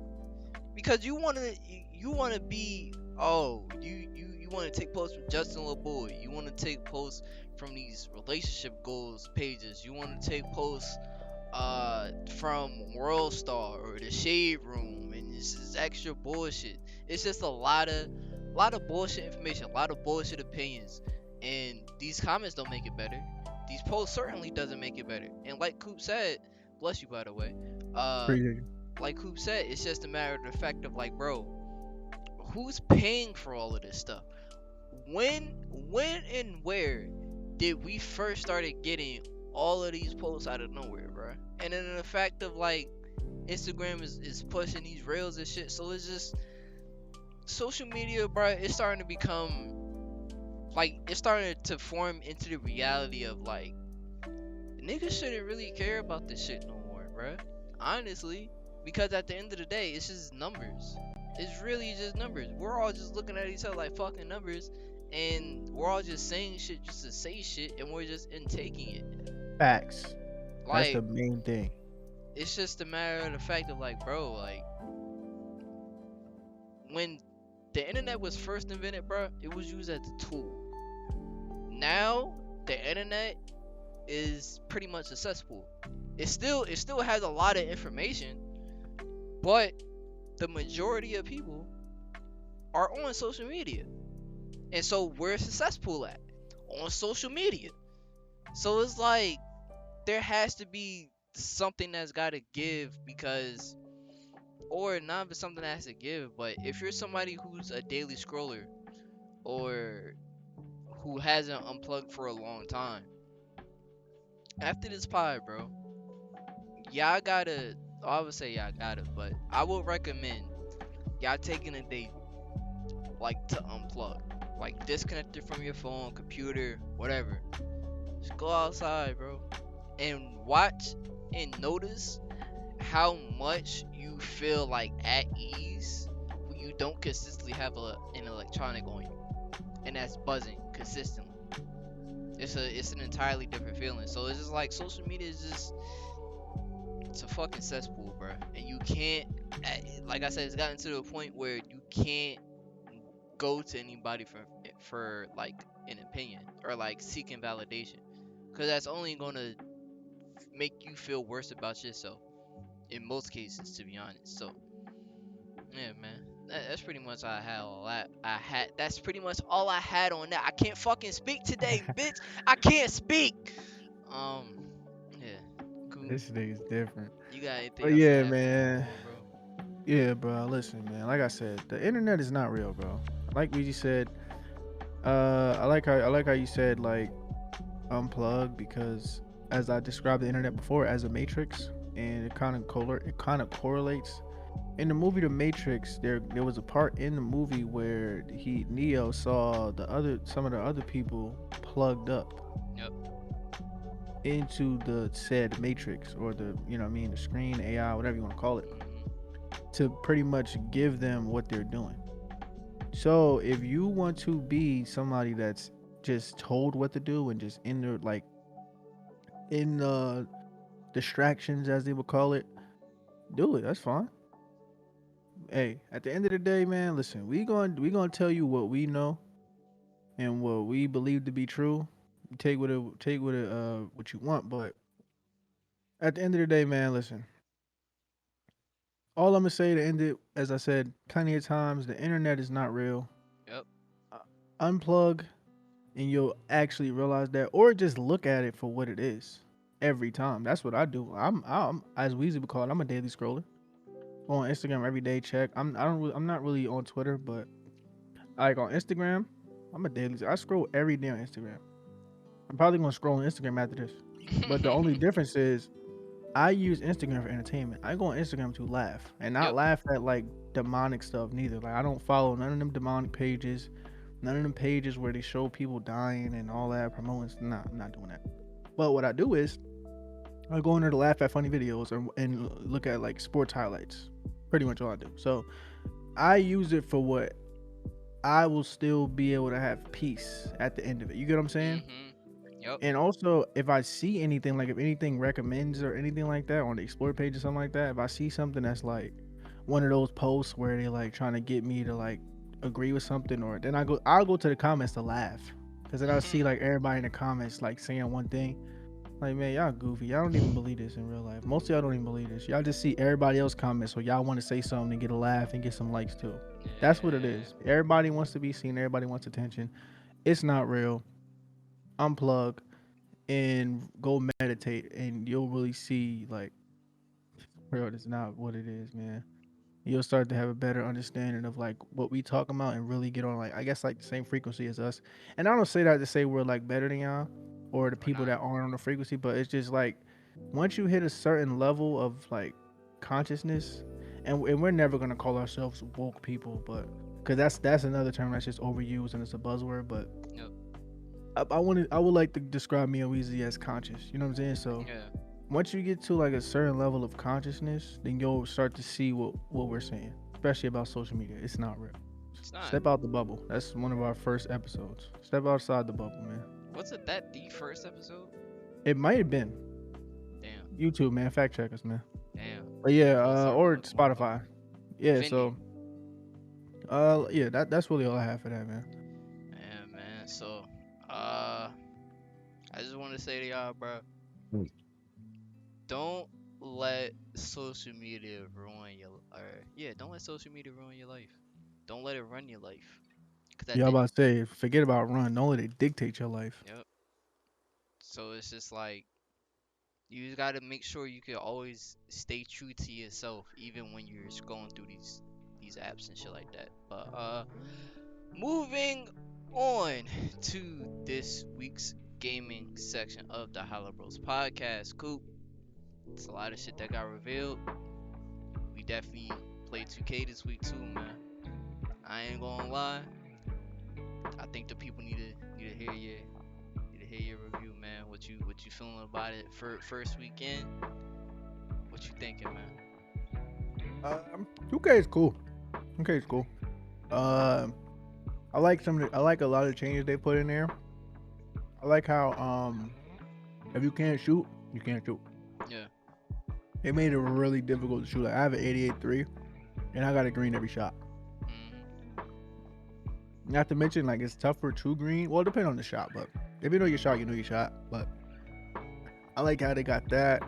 because you want to be, you want to take posts from Justin LeBoy, you want to take posts from these relationship goals pages, you want to take posts from World Star or the Shade Room, and this is extra bullshit. It's just a lot of bullshit information, a lot of bullshit opinions, and these comments don't make it better. These posts certainly doesn't make it better. And like Coop said, bless you by the way, like Coop said, it's just a matter of the fact of like, bro, who's paying for all of this stuff? When and where did we first started getting all of these posts out of nowhere, bro? And then the fact of like, Instagram is pushing these rails and shit, so it's just, social media, bro, it's starting to become like, it's starting to form into the reality of like, niggas shouldn't really care about this shit no more, bro. Honestly, because at the end of the day, it's just numbers. It's really just numbers. We're all just looking at each other like fucking numbers, and we're all just saying shit just to say shit, and we're just intaking it. Facts. Like, that's the main thing. It's just a matter of the fact of like, bro, like, when the internet was first invented, bro, it was used as a tool. Now the internet is pretty much a cesspool. It still has a lot of information, but the majority of people are on social media. And so we're successful at on social media. So it's like there has to be something that's got to give because, or not even something that has to give, but if you're somebody who's a daily scroller or who hasn't unplugged for a long time, after this pod, bro, y'all gotta, I would say y'all gotta, but I would recommend y'all taking a day like to unplug, like disconnect it from your phone, computer, whatever. Just go outside, bro, and watch and notice how much you feel like at ease when you don't consistently have an electronic on you and that's buzzing consistently. It's an entirely different feeling. So it's just like social media is just it's a fucking cesspool, bro. And you can't, like I said, it's gotten to the point where you can't go to anybody for like an opinion or like seeking validation, because that's only gonna make you feel worse about yourself in most cases, to be honest. So yeah, man. That's pretty much all I had. All I had. That's pretty much all I had on that. I can't fucking speak today, bitch. I can't speak. Um, yeah. Cool. This nigga's different. You got anything But else to yeah, add before we move man. on, bro? Yeah, bro. Listen, man. Like I said, the internet is not real, bro. Like we just said, I like how you said like unplug because as I described the internet before as a matrix, and it kind of correlates. In the movie The Matrix, there was a part in the movie where Neo saw some of the other people plugged up Yep. into the said matrix or the what I mean the screen AI whatever you want to call it Mhm. to pretty much give them what they're doing. So if you want to be somebody that's just told what to do and just in the like in the distractions as they would call it, do it. That's fine. Hey, at the end of the day, man, listen, we gonna tell you what we know and what we believe to be true. What you want, but at the end of the day, man, listen. All I'm gonna say to end it, as I said plenty of times, the internet is not real. Yep. Uh, Unplug, and you'll actually realize that, or just look at it for what it is every time. That's what I do. I'm as Weezy would call it. I'm a daily scroller on Instagram every day. Check. I'm not really on Twitter, but like on Instagram, I'm a daily. I scroll every day on Instagram. I'm probably gonna scroll on Instagram after this. But the only difference is I use Instagram for entertainment. I go on Instagram to laugh and not Yep. laugh at like demonic stuff neither. Like I don't follow none of them demonic pages, none of them pages where they show people dying and all that promoting. Nah, I'm not doing that. But what I do is I go in there to laugh at funny videos and look at like sports highlights. Pretty much all I do. So I use it for what I will still be able to have peace at the end of it. You get what I'm saying? Mhm. Yep. And also, if I see anything, like if anything recommends or anything like that on the explore page or something like that, if I see something that's like one of those posts where they like trying to get me to like agree with something, or then I'll go to the comments to laugh, because then I'll see like everybody in the comments like saying one thing. Like, man, y'all goofy. Y'all don't even believe this in real life. Most of y'all don't even believe this. Y'all just see everybody else comment, so y'all want to say something and get a laugh and get some likes too. That's what it Yeah. is. Everybody wants to be seen. Everybody wants attention. It's not real. Unplug and go meditate, and you'll really see like, bro, it's not what it is, man. You'll start to have a better understanding of like what we talk about and really get on like I guess like the same frequency as us. And I don't say that to say we're like better than y'all or the Or people not. that aren't on the frequency, but it's just like once you hit a certain level of like consciousness, and we're never gonna call ourselves woke people, but because that's another term that's just overused and it's a buzzword, but Yep. I would like to describe me and Weezy as conscious. You know what I'm saying? So Yeah. once you get to like a certain level of consciousness, then you'll start to see what we're saying, especially about social media. It's not real. It's not. Step out the bubble. That's one of our first episodes. Step outside the bubble, man. Was it that the first episode? It might have been Damn. YouTube, man. Fact check us, man. Damn. But yeah, Full circle or like a motherfucker. Spotify. Yeah. Vinny. So, yeah, that's really all I have for that, man. Yeah, man. So, I just want to say to y'all, bro, don't let social media ruin your, or yeah, don't let social media ruin your life. Don't let it run your life. Cause at Yeah, I'm the about to say, forget about run. Don't let it dictate your life. Yep. So it's just like you just gotta make sure you can always stay true to yourself, even when you're going through these apps and shit like that. But moving on to this week's gaming section of the HoloBros podcast. Coop, it's a lot of shit that got revealed. We definitely played 2K this week too, man. I ain't gonna lie. I think the people need to hear your review, man. What you feeling about it for first weekend? What you thinking, man? 2K is cool. 2K is cool. Um, I like I like a lot of changes they put in there. I like how if you can't shoot, you can't shoot. Yeah. It made it really difficult to shoot. Like I have an 88.3, and I got a green every shot. Hmm. Not to mention, like it's tougher to green. Well, it depends on the shot, but if you know your shot, you know your shot. But I like how they got that.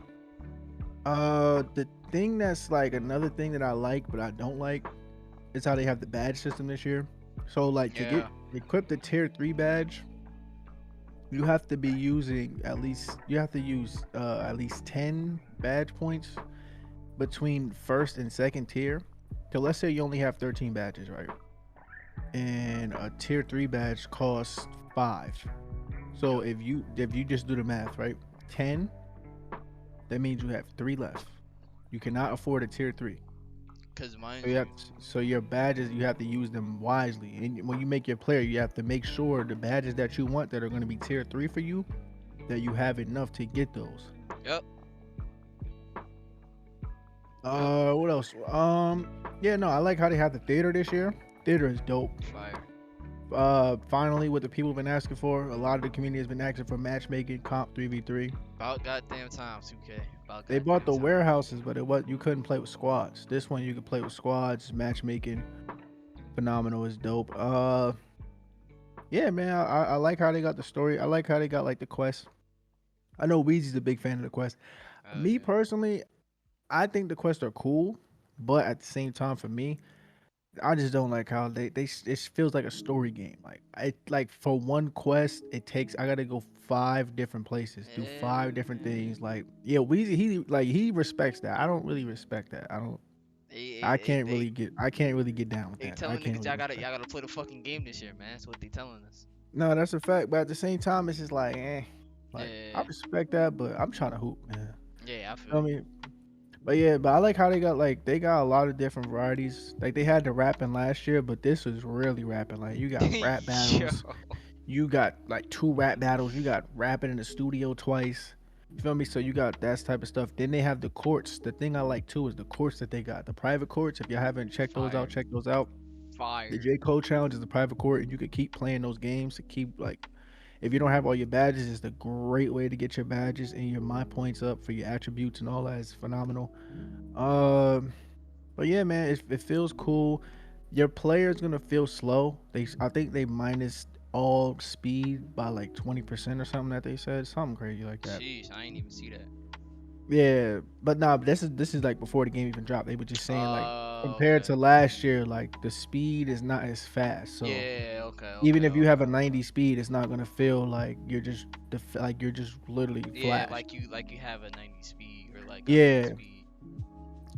The thing that's like another thing that I like, but I don't like, is how they have the badge system this year. So like to get Yeah. equip the tier 3 badge, you have to be using you have to use at least 10 badge points between first and second tier. So let's say you only have 13 badges, right? And a tier 3 badge costs 5. So Yep. if you just do the math, right? 10, that means you have 3 left. You cannot afford a tier 3. Cause So mind you you, have so your badges, you have to use them wisely. And when you make your player, you have to make sure the badges that you want that are going to be tier 3 for you, that you have enough to get those. yep, yep, What else? Yeah, no, I like how they have the theater this year. Theater is dope. fire. Finally, what the people have been asking for, a lot of the community has been asking for matchmaking, comp 3v3. About goddamn time, 2K. About They bought goddamn the time. warehouses, but you couldn't play with squads. This one you could play with squads. Matchmaking, phenomenal, is dope. Yeah, man, I like how they got the story. I like how they got like the quest. I know Weezy's a big fan of the quest. Oh Me yeah. personally, I think the quests are cool, but at the same time, for me, I just don't like how it feels like a story game. Like for one quest, I gotta go 5 different places, do Yeah, 5 different things. Like yeah, Weezy he respects that. I don't really respect that. I can't really get down with they that. I telling can't niggas really respect. y'all gotta play the fucking game this year, man. That's what they telling us. No, that's a fact. But at the same time, it's just like, like I Yeah, respect that, but I'm trying to hoop, man. yeah, I feel I you. mean, but yeah, but I like how they got a lot of different varieties. Like they had the rapping last year, but this was really rapping. Like you got rap Yo, battles, you got like 2 rap battles, you got rapping in the studio twice. You feel me? So you got that type of stuff. Then they have the courts. The thing I like too is the courts that they got. The private courts. If y'all haven't checked those out, fire, check those out. The fire. J Cole challenge is the private court, and you could keep playing those games to keep like if you don't have all your badges, it's a great way to get your badges and your my points up for your attributes and all that is phenomenal. Um, but yeah, man, it feels cool. Your player's gonna feel slow. I think they minus all speed by like 20% or something that they said, something crazy like that. Jeez, I ain't even see that. Yeah, but nah, but this is like before the game even dropped. They were just saying like compared Okay. to last year, like the speed is not as fast. So Yeah, okay, even okay, if you okay, have a okay. 90 speed, it's not gonna feel like like you're just literally Yeah, flash. like you have a 90 speed or like 100 Yeah. speed.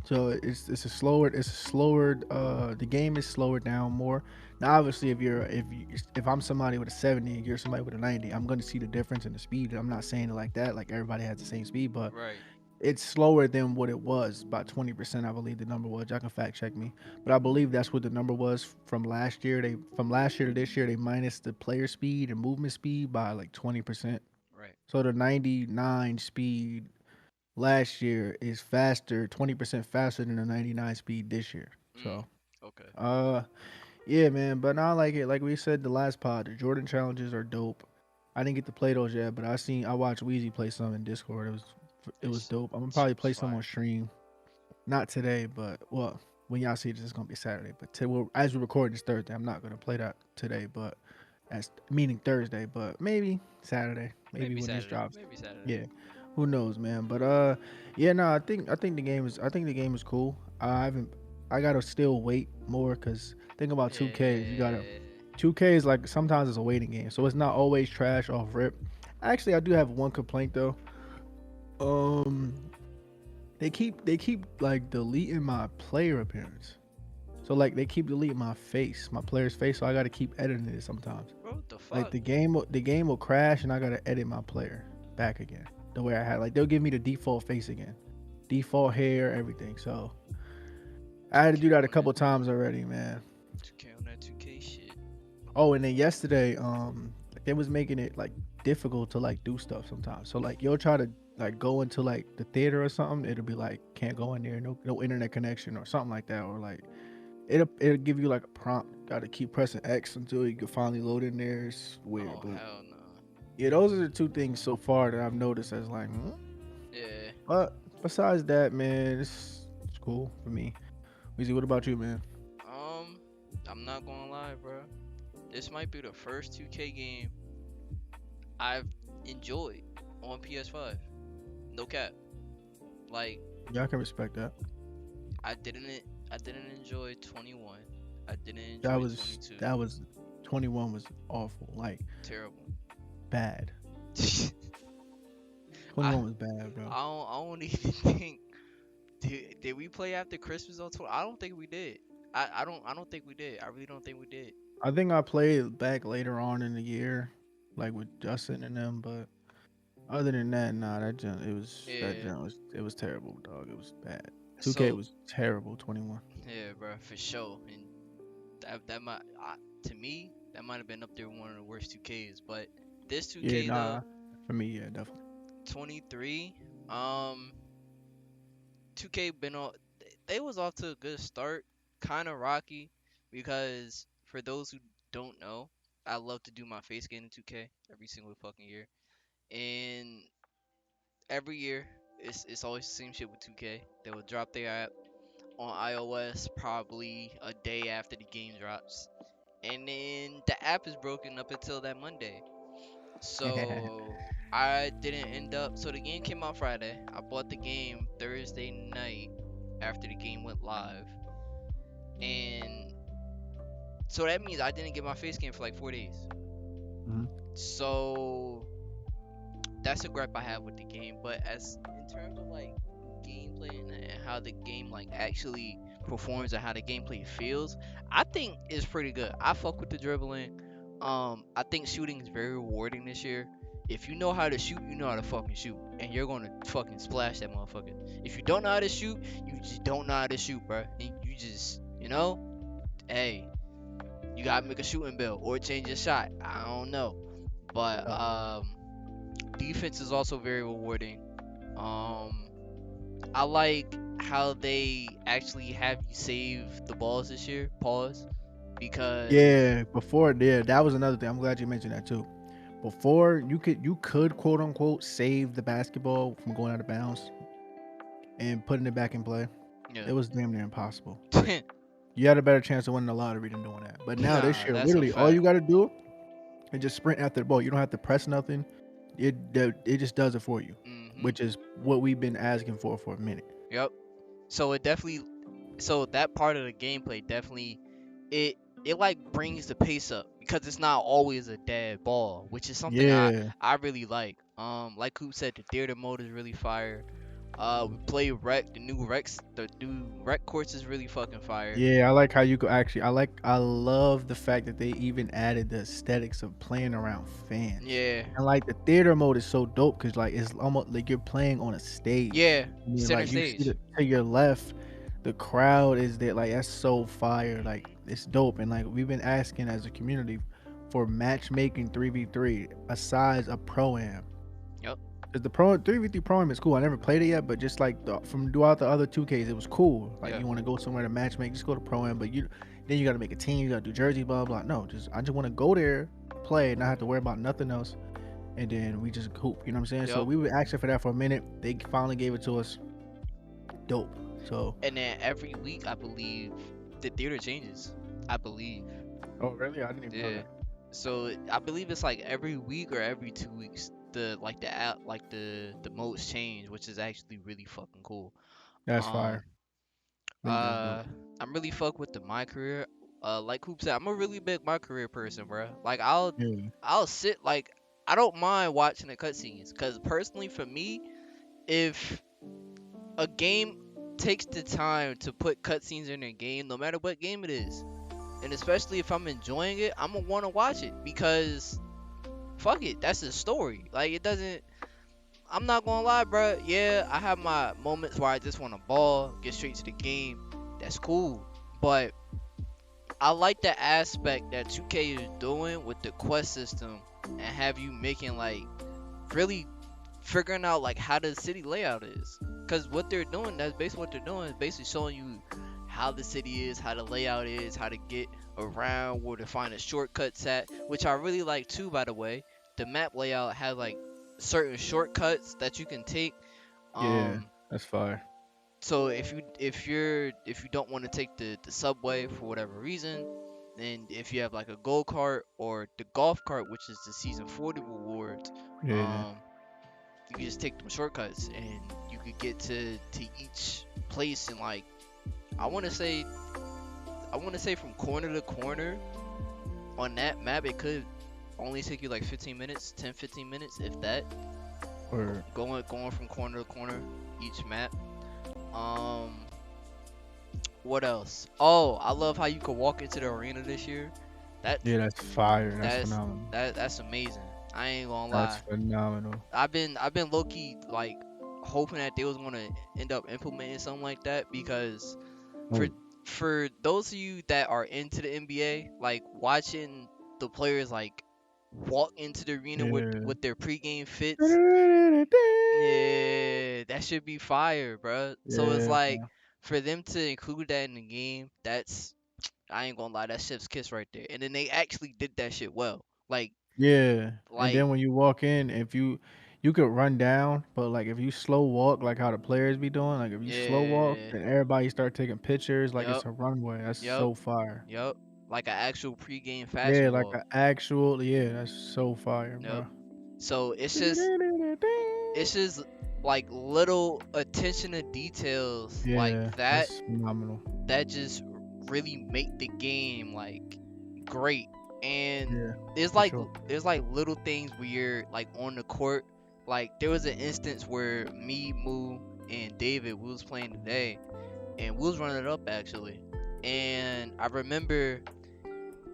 So it's a slower the game is slower down more. Now obviously if I'm somebody with a 70 and you're somebody with a 90, I'm gonna see the difference in the speed. I'm not saying it like that, like everybody has the same speed, but Right. it's slower than what it was by 20%. I believe the number was. Y'all can fact check me, but I believe that's what the number was from last year. From last year to this year, they minus the player speed and movement speed by like 20%. Right. So the 99 speed last year is faster, 20% faster than the 99 speed this year. Mm. So, Okay. uh, yeah, man. But I like it. Like we said the last pod, the Jordan challenges are dope. I didn't get to play those yet, but I watched Weezy play some in Discord. It was It's dope. I'm gonna shit probably was play some on fire. stream. Not today, but well, when y'all see this, it's gonna be Saturday. But well, as we record this Thursday, I'm not gonna play that today, but as meaning Thursday, but maybe Saturday, maybe Maybe when this Saturday. drops. Maybe Saturday. Yeah, who knows, man? But yeah, no, I think the game is cool. I haven't. I gotta still wait more because think about 2K. You gotta Yeah. 2K is like sometimes it's a waiting game, so it's not always trash off rip. Actually, I do have one complaint though. Um, they keep like deleting my player appearance. So like they keep deleting my face, my player's face. So I gotta keep editing it sometimes. Bro, what the Like fuck? the game will crash and I gotta edit my player back again. The way I had like they'll give me the default face again, default hair, everything. So I had to do 2K that a on that. couple times already, man. 2K on that 2K shit. Oh, and then yesterday, like they was making it like difficult to like do stuff sometimes. So like you'll try to like go into like the theater or something, it'll be like can't go in there, no internet connection or something like that, or like it'll give you like a prompt, got to keep pressing X until you can finally load in there. It's weird, Oh but hell no. yeah, those are the two things so far that I've noticed as like, Yeah. but besides that, man, it's cool for me. Weezy, what about you, man? Um, I'm not gonna lie, bro. This might be the first 2K game I've enjoyed on PS5. No cap. Like Yeah, I can respect that. I didn't I didn't enjoy 21. I didn't That enjoy was 22. that was 21 was awful, like Terrible. bad. I 21 was bad, bro. I don't even think did we play after Christmas on 20? I don't think we did. I don't think we did. I really don't think we did. I think I played back later on in the year, like with Justin and them, but other than that, nah, that Yeah. junk was it was terrible, dog. It was bad. 2K So was terrible. 21. yeah, bro, for sure. And that might to me that might have been up there with one of the worst 2Ks. But this Yeah, 2K though, nah. For me, yeah, definitely. 23. Um, 2K been on. They was off to a good start. Kind of rocky because for those who don't know, I love to do my face scan in 2K every single fucking year. And every year, it's always the same shit with 2K. They will drop their app on iOS probably a day after the game drops, and then the app is broken up until that Monday. So I didn't end up. So the game came out Friday. I bought the game Thursday night after the game went live, and so that means I didn't get my face scan for like 4 days. Mhm. So that's a gripe I have with the game. But as in terms of like gameplay and how the game like actually performs and how the gameplay feels, I think it's pretty good. I fuck with the dribbling. I think shooting is very rewarding this year. If you know how to shoot, you know how to fucking shoot, and you're gonna fucking splash that motherfucker. If you don't know how to shoot, you just don't know how to shoot, bro. You just, hey, you gotta make a shooting bill or change your shot. I don't know, but Yeah. defense is also very rewarding. Um, I like how they actually have you save the balls this year. Pause, because Yeah, before there, that was another thing. I'm glad you mentioned that too. Before you could quote unquote save the basketball from going out of bounds and putting it back in play. yeah, It was damn near impossible. Like you had a better chance of winning the lottery than doing that. But now this nah, year, that's a literally all fact. you got to do is just sprint after the ball. You don't have to press nothing. It just does it for you, Mhm. which is what we've been asking for a minute. Yep. So it definitely, so that part of the gameplay definitely, it it like brings the pace up because it's not always a dead ball, which is something Yeah, I really like. Like Coop said, the theater mode is really fire. We play rec, the new rec course is really fucking fire. yeah. I like how you could actually. I love the fact that they even added the aesthetics of playing around fans, Yeah, and like the theater mode is so dope because like it's almost like you're playing on a stage. yeah, And you're center like you see stage. to your left, the crowd is there. Like that's so fire. Like it's dope, and like we've been asking as a community for matchmaking 3v3 besides a pro am. Yep. Cause the pro 3v3 pro am is cool. I never played it yet, but just like from throughout the other 2Ks, it was cool. Like Yeah. you want to go somewhere to match make, just go to pro am. But then you got to make a team. You got to do jersey, blah blah. No, I just want to go there, play, not have to worry about nothing else, and then we just hoop. You know what I'm saying? So Yep. we were asking for that for a minute. They finally gave it to us. Dope. So And then every week, I believe the theater changes. I believe. oh really? I didn't even know Yeah. that. So I believe it's like every week or every 2 weeks. The app the modes change, which is actually really fucking cool. That's Um, fire. Really does dope. Uh, I'm really fuck with the my career. Like Hoop said, I'm a really big my career person, bro. Like Yeah, I'll sit like I don't mind watching the cutscenes, cause personally for me, if a game takes the time to put cutscenes in their game, no matter what game it is, and especially if I'm enjoying it, I'm gonna want to watch it because fuck it, that's the story. Like it doesn't. I'm not gonna lie, bro. Yeah, I have my moments where I just want to ball, get straight to the game. That's cool, but I like the aspect that 2K is doing with the quest system and have you making like really figuring out like how the city layout is. Cause what they're doing, that's basically what they're doing, is basically showing you how the city is, how the layout is, how to get around, where to find the shortcuts at, which I really like too, by the way. The map layout has like certain shortcuts that you can take. yeah, Um, that's fire. so if you don't want to take the subway for whatever reason, then if you have like a go kart or the golf cart, which is the season 40 rewards, Yeah, um, you can just take them shortcuts and you could get to each place in like I want to say from corner to corner on that map it could only take you like 15 minutes, 10-15 minutes if that, or going from corner to corner each map. Um, what else? Oh, I love how you could walk into the arena this year. That's yeah, that's fire. That's that's phenomenal. that's amazing. I ain't gonna That's lie. phenomenal. I've been low key like hoping that they was gonna end up implementing something like that because for Oh, those of you that are into the NBA, like watching the players like walk into the arena yeah. with their pregame fits, yeah, that should be fire, bro. So it's Yeah, like for them to include that in the game, that's I ain't gonna lie, that's chef's kiss right there. And then they actually did that shit well. yeah. And Like then when you walk in, if you could run down, but like if you slow walk, like how the players be doing, like if you slow walk, yeah, then everybody start taking pictures, like yep, it's a runway. That's yep, so fire. yep. Like an actual pregame fashion Yeah, like walk. an actual, yeah, that's so fire, Yep. bro. So it's just like little attention to details like Yeah, that that's phenomenal. that just really make the game like great. And Yeah, there's for like sure. there's like little things where you're like on the court. Like there was an instance where me, Moo, and David we was playing today, and we was running it up actually. And I remember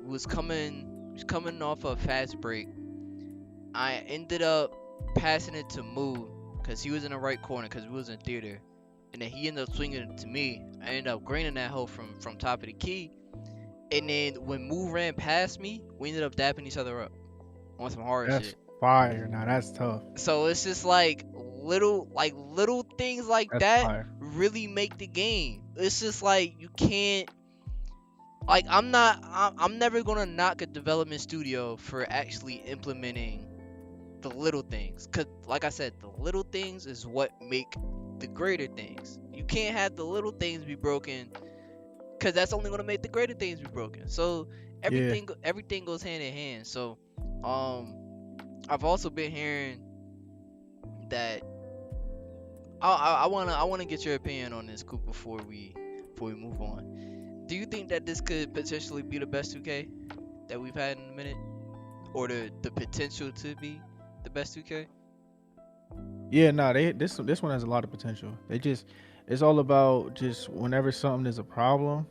we was coming off a fast break. I ended up passing it to Moo because he was in the right corner because we was in theater, and then he ended up swinging it to me. I ended up graining that hoe from top of the key, and then when Moo ran past me, we ended up dapping each other up on some hard That's shit. fire. Now that's tough. So it's just like little things like That's that fire. really make the game. It's just like you can't like I'm never gonna knock a development studio for actually implementing the little things, because like I said, the little things is what make the greater things. You can't have the little things be broken because that's only going to make the greater things be broken. So Yeah, everything goes hand in hand. So um I've also been hearing that I want to get your opinion on this, Coop, before we move on. Do you think that this could potentially be the best 2K that we've had in a minute, or the potential to be the best 2K? yeah. Nah, this one has a lot of potential. It's all about just whenever something is a problem,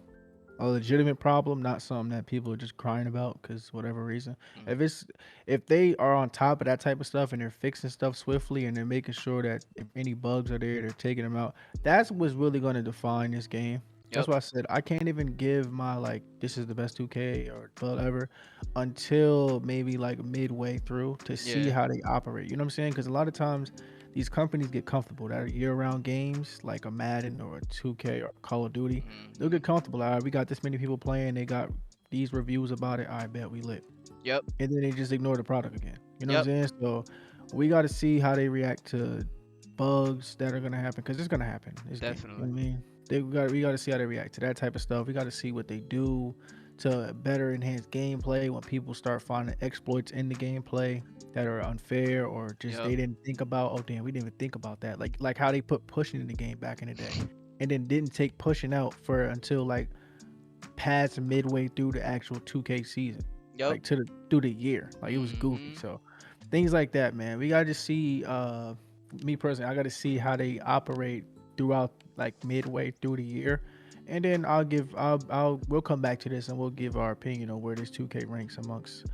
a legitimate problem, not something that people are just crying about because whatever reason. Mm, If they are on top of that type of stuff and they're fixing stuff swiftly and they're making sure that if any bugs are there, they're taking them out. That's what's really going to define this game. That's yep. why I said I can't even give my like this is the best 2K or whatever until maybe like midway through to see Yeah. how they operate. You know what I'm saying? Because a lot of times these companies get comfortable that are year-round games like a Madden or a 2K or Call of Duty. They'll Hmm. get comfortable. All right, we got this many people playing. They got these reviews about it. I bet we lit. Yep. And then they just ignore the product again. You know what Yep. I'm saying? So we got to see how they react to bugs that are gonna happen because it's gonna happen. This game. You Definitely. know what I mean? We got to see how they react to that type of stuff. We got to see what they do to better enhance gameplay when people start finding exploits in the gameplay that are unfair or just Yep. they didn't think about. Oh damn, we didn't even think about that. Like how they put pushing in the game back in the day. and then didn't take pushing out for until like past midway through the actual 2K season, Yep. like to the through the year. Like it was goofy. Mm-hmm. So things like that, man. We got to see. Me personally, I got to see how they operate throughout like midway through the year, and then we'll come back to this and we'll give our opinion on where this 2K ranks amongst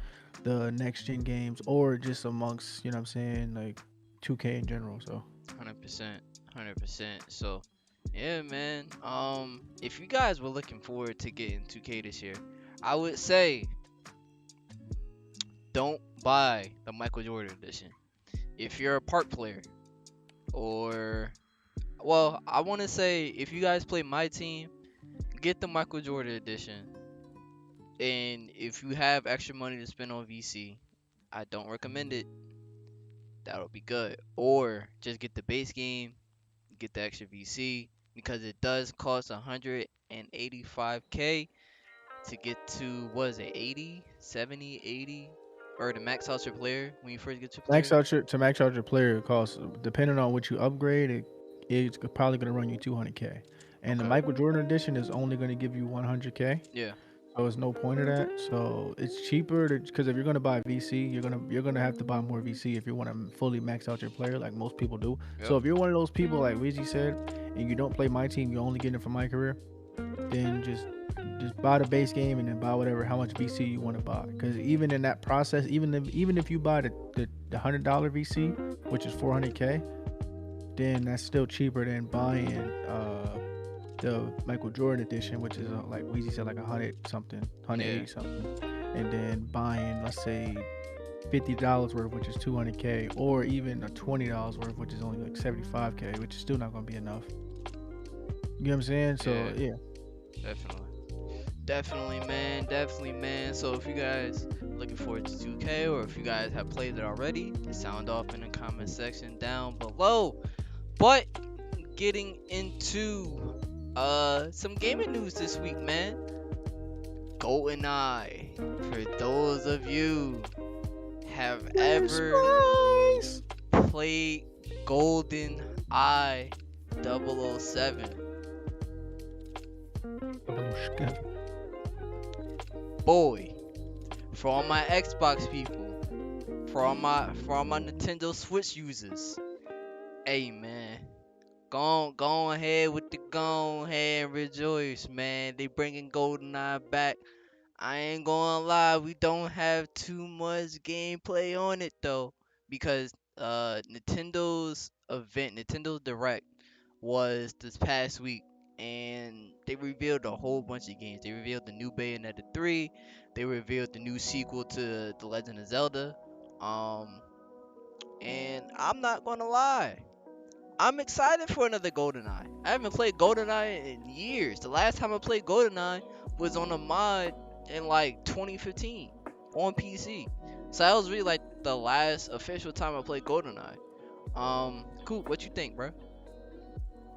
the next gen games or just amongst what I'm saying, like 2K in general. So 100%. 100%. So, yeah, man. If you guys were looking forward to getting 2K this year, I would say don't buy the Michael Jordan edition. If you're a part player, or well, I want to say if you guys play my team, get the Michael Jordan edition. And if you have extra money to spend on VC, I don't recommend it. That'll be good. Or just get the base game, get the extra VC because it does cost 185K to get to what is it, 80, 70, 80, or to max out your player when you first get your player. max out your player costs, depending on what you upgrade, it's probably going to run you 200K. And the Okay. Michael Jordan edition is only going to give you 100K. Yeah. So there's no point of that. So it's cheaper because if you're gonna buy VC, you're gonna have to buy more VC if you want to fully max out your player, like most people do. Yep. So if you're one of those people like Weezy said, and you don't play my team, you only get it for my career, then just buy the base game and then buy whatever how much VC you want to buy. Because even in that process, even if you buy the $100 VC, which is 400K, then that's still cheaper than buying the Michael Jordan edition, which is like Weezy said, like 100 something, 180 Yeah. something, and then buying, let's say, $50 worth, which is 200K, or even a $20 worth, which is only like 75K, which is still not going to be enough. You know what I'm saying? So Yeah. yeah, Definitely. Definitely, man. Definitely, man. So if you guys are looking forward to 2K, or if you guys have played it already, sound off in the comment section down below. But getting into some gaming news this week, man. GoldenEye. For those of you have ever Spice. played GoldenEye 007, boy, for all my Xbox people, for all my Nintendo Switch users, hey man, go ahead with the go ahead and rejoice, man. They bringing GoldenEye back. I ain't gonna lie, we don't have too much gameplay on it though, because Nintendo Direct was this past week, and they revealed a whole bunch of games. They revealed the new Bayonetta 3, they revealed the new sequel to The Legend of Zelda, um, and I'm not gonna lie, I'm excited for another GoldenEye. I haven't played GoldenEye in years. The last time I played GoldenEye was on a mod in like 2015 on PC. So that was really like the last official time I played GoldenEye. Cool. What you think, bro?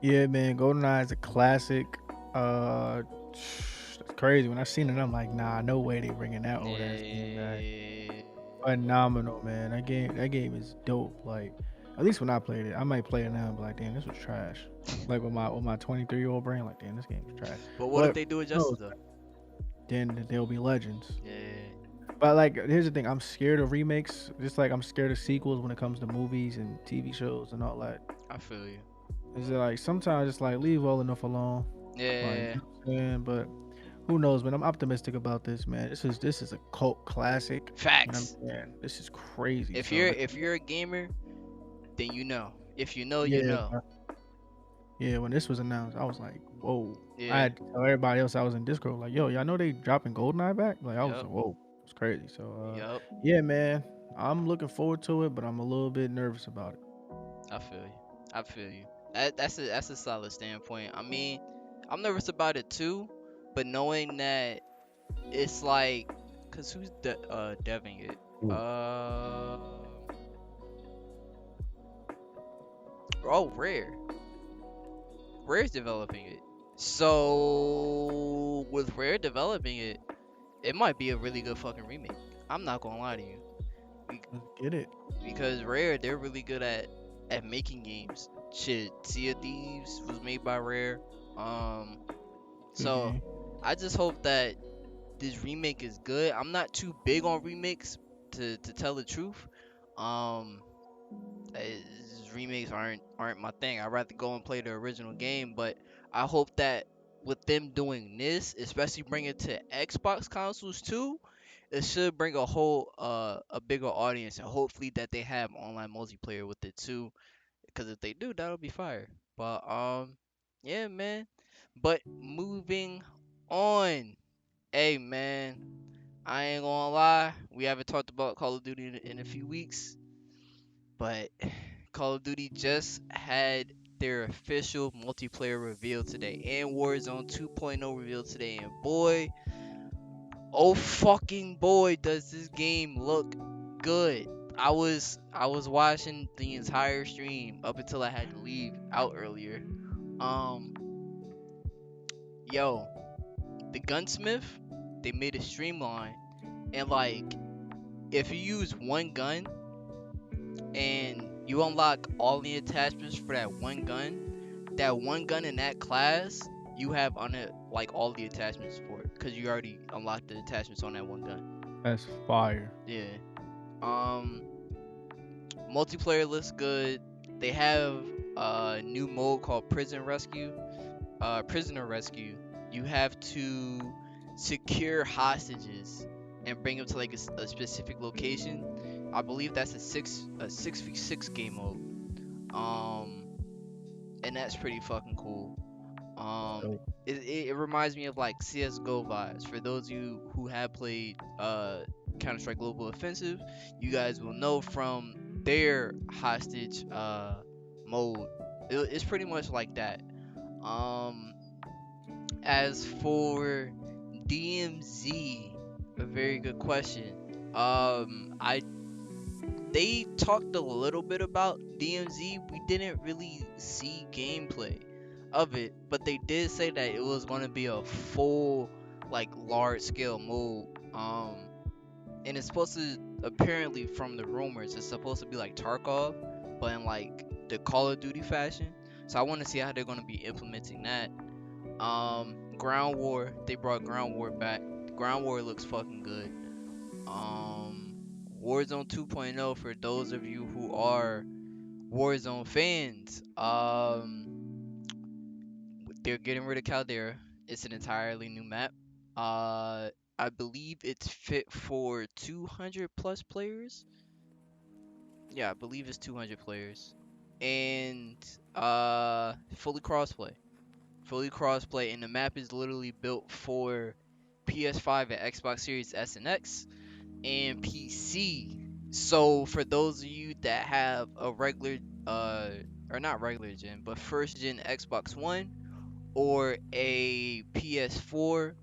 Yeah, man, GoldenEye is a classic. Uh, that's crazy. When I seen it, I'm like, nah, no way they bringing that old ass game back. Yeah. Phenomenal, man. That game is dope. Like, at least when I played it, I might play it now, but like, damn, this was trash. Like with my 23-year-old brain, like, damn, this game is trash. But what if But they do it who knows? justice though? Then there'll be legends. Yeah. But like, here's the thing: I'm scared of remakes. Just like I'm scared of sequels when it comes to movies and TV shows and all that. I feel you. Is it like sometimes it's like leave well enough alone. Like, you Yeah. know what I'm saying? But who knows, man? I'm optimistic about this, man. This is a cult classic. You know what Facts. I'm saying? This is crazy. If So you're a gamer, then you know. If you know, you yeah, know. bro. Yeah. When this was announced, I was like, whoa. I Yeah. had to tell everybody else I was in Discord, like, yo, y'all know they dropping Goldeneye back? Like, I was Yup. like, whoa, it's crazy. So Yup. yeah, man. I'm looking forward to it, but I'm a little bit nervous about it. I feel you. I feel you. That's a solid standpoint. I mean, I'm nervous about it too, but knowing that it's like, cause who's deving it? Ooh. Oh, Rare. Rare's developing it. So with Rare developing it, it might be a really good fucking remake. I'm not gonna lie to you, Be- Let's get it. because Rare, they're really good at at making games. Shit, Sea of Thieves was made by Rare. Um, Good so game. I just hope that this remake is good. I'm not too big on remakes to tell the truth. Um, remakes aren't my thing. I'd rather go and play the original game. But I hope that with them doing this, especially bringing it to Xbox consoles too, it should bring a bigger audience, and hopefully that they have online multiplayer with it too. Because if they do, that'll be fire. But yeah, man. But moving on, hey man, I ain't gonna lie, we haven't talked about Call of Duty in a few weeks, but Call of Duty just had their official multiplayer reveal today, and Warzone 2.0 reveal today, and boy, oh fucking boy, does this game look good. I was watching the entire stream up until I had to leave out earlier. Um, yo, the gunsmith, they made a streamline, and like if you use one gun and you unlock all the attachments for that one gun in that class, you have on it like all the attachments for it because you already unlocked the attachments on that one gun. That's fire. Yeah. Um, multiplayer looks good. They have a new mode called Prison Rescue. Prisoner Rescue. You have to secure hostages and bring them to like a specific location. I believe that's a 6v6 game mode. Um, and that's pretty fucking cool. Um, Dope. it reminds me of like CS:GO vibes. For those of you who have played Counter-Strike Global Offensive, you guys will know from their hostage mode. It's pretty much like that. Um, as for DMZ, a very good question. I They talked a little bit about DMZ. We didn't really see gameplay of it, but they did say that it was going to be a full, like, large scale mode. And it's supposed to, apparently, from the rumors, it's supposed to be like Tarkov, but in like the Call of Duty fashion. So I want to see how they're going to be implementing that. Ground War, they brought Ground War back. Ground War looks fucking good. Warzone 2.0, for those of you who are Warzone fans, they're getting rid of Caldera. It's an entirely new map. I believe it's fit for 200 plus players. Yeah, I believe it's 200 players, and fully crossplay. Fully crossplay, and the map is literally built for PS5 and Xbox Series S and X and PC. So for those of you that have a regular or not regular gen, but first gen Xbox One or a PS4,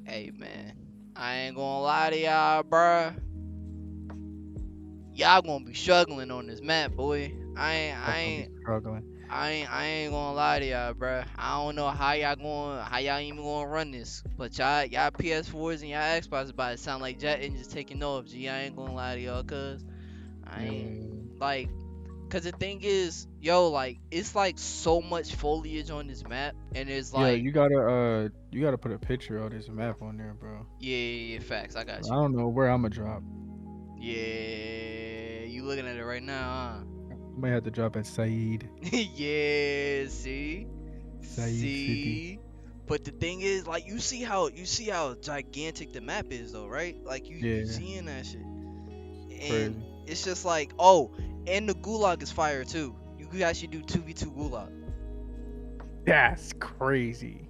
hey man, I ain't gonna lie to y'all, bruh. Y'all gonna be struggling on this map, boy. I ain't I Definitely ain't struggling. I ain't gonna lie to y'all, bruh. I don't know how y'all even gonna run this, but y'all PS4s and y'all Xbox about to sound like jet engines taking off. G, I ain't gonna lie to y'all, cause I ain't Yeah. like, cause the thing is, yo, like it's like so much foliage on this map, and it's Yeah, like, you gotta put a picture of this map on there, bro. yeah, facts, I got I you. don't know where I'ma drop. Yeah, you looking at it right now, I might have to drop at Saeed. huh? Yeah, Saeed City. see. But the thing is, like, you see how gigantic the map is, though, right? Like, you Yeah, seeing that shit, and crazy. it's just like, oh, and the gulag is fire too. You could actually do 2v2 gulag. That's crazy.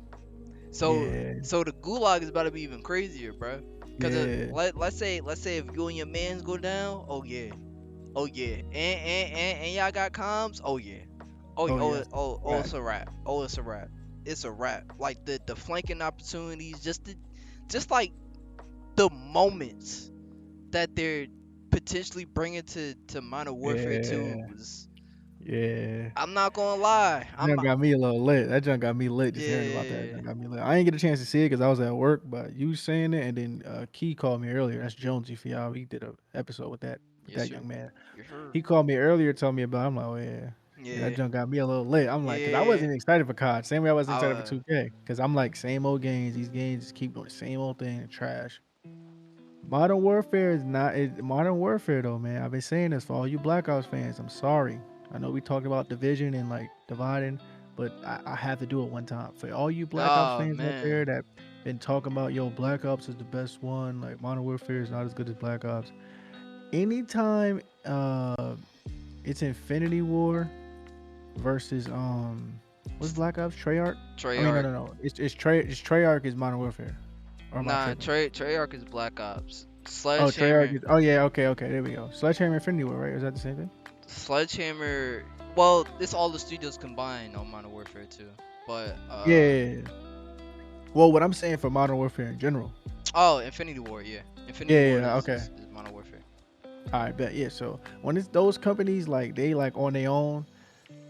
So Yeah, so the gulag is about to be even crazier, bro. Cause yeah. let's say if you and your mans go down, oh yeah, and y'all got comms, oh yeah, Oh yes. it's Right. a wrap, it's a wrap. Like the flanking opportunities, just like the moments that they're potentially bringing to Modern Warfare 2 Yeah, was. yeah. I'm not gonna lie, That junk got me a little lit. That junk got me lit just hearing about that. That yeah. junk got me lit. I didn't get a chance to see it because I was at work, but you saying it, and then Key called me earlier. That's Jonesy for y'all. We did a episode with that. with Yes, that sir. young man. Yes, sir. He called me earlier, told me about. I'm like, oh yeah. Yeah, that Yeah. junk got me a little lit. I'm like, cause I Yeah. wasn't excited for COD. Same way I wasn't excited for Uh, 2K. Cause I'm like, same old games. These games just keep doing the same old thing and trash. Modern Warfare is not Modern Warfare though, man. I've been saying this for all you Black Ops fans. I'm sorry. I know we talked about division and like dividing, but I have to do it one time. For all you Black Ops oh fans out man. there that been talking about, yo, Black Ops is the best one, like Modern Warfare is not as good as Black Ops. Anytime it's Infinity War versus what's Black Ops? Treyarch? I mean, no, Treyarch. no, no. It's Treyarch is Modern Warfare. Or am I Nah, tripping? Treyarch is Black Ops. Oh, Treyarch Sledgehammer. is. Oh yeah, okay, okay. There we go. Sledgehammer Infinity War, right? Is that the same thing? Sledgehammer. Well, it's all the studios combined on Modern Warfare too. But Yeah, yeah, yeah. Well, what I'm saying for Modern Warfare in general. oh, Infinity War. Yeah, Infinity Yeah, War yeah, yeah, okay. is Modern Warfare. All right, bet. Yeah. So when it's those companies like they like on their own,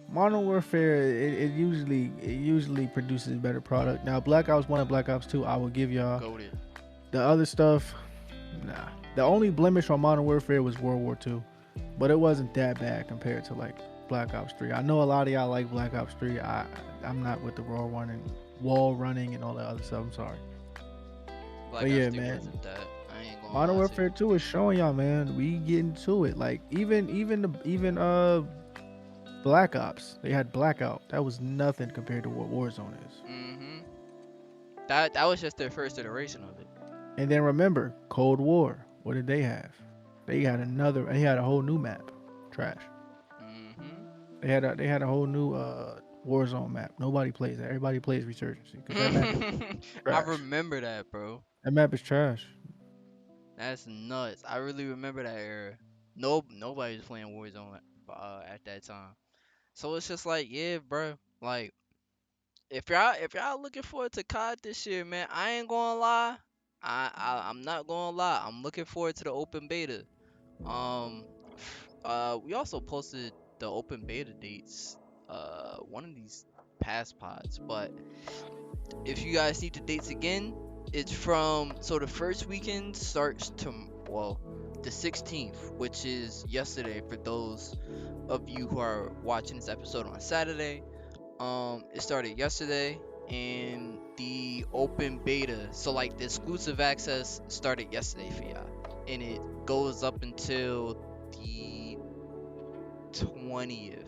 Modern Warfare it usually produces a better product. Now Black Ops 1 and Black Ops 2, I will give y'all. Goated. The other stuff, nah. The only blemish on Modern Warfare was World War 2, but it wasn't that bad compared to like Black Ops 3. I know a lot of y'all like Black Ops 3. I'm not with the wall running and all that other stuff. I'm sorry. Black But Ops yeah, 3 man. wasn't that. I ain't gonna Modern lie to you. Warfare 2 is showing y'all, man. We getting to it. Like even Black Ops. They had Blackout. That was nothing compared to what Warzone is. Mhm. That was just their first iteration of it. And then remember, Cold War. What did they have? They had a whole new map. Trash. Mhm. They had a whole new Warzone map. Nobody plays that. Everybody plays Resurgency because that map is I trash. remember that, bro. That map is trash. That's nuts. I really remember that era. Nobody was playing Warzone at that time. So it's just like, yeah, bro. Like, if y'all looking forward to COD this year, man, I ain't gonna lie. I'm not gonna lie. I'm looking forward to the open beta. Um, we also posted the open beta dates. One of these past pods, but if you guys need the dates again, it's from so the first weekend starts to well the 16th, which is yesterday for those of you who are watching this episode on Saturday. It started yesterday, and the open beta, so like the exclusive access started yesterday for y'all, and it goes up until the 20th.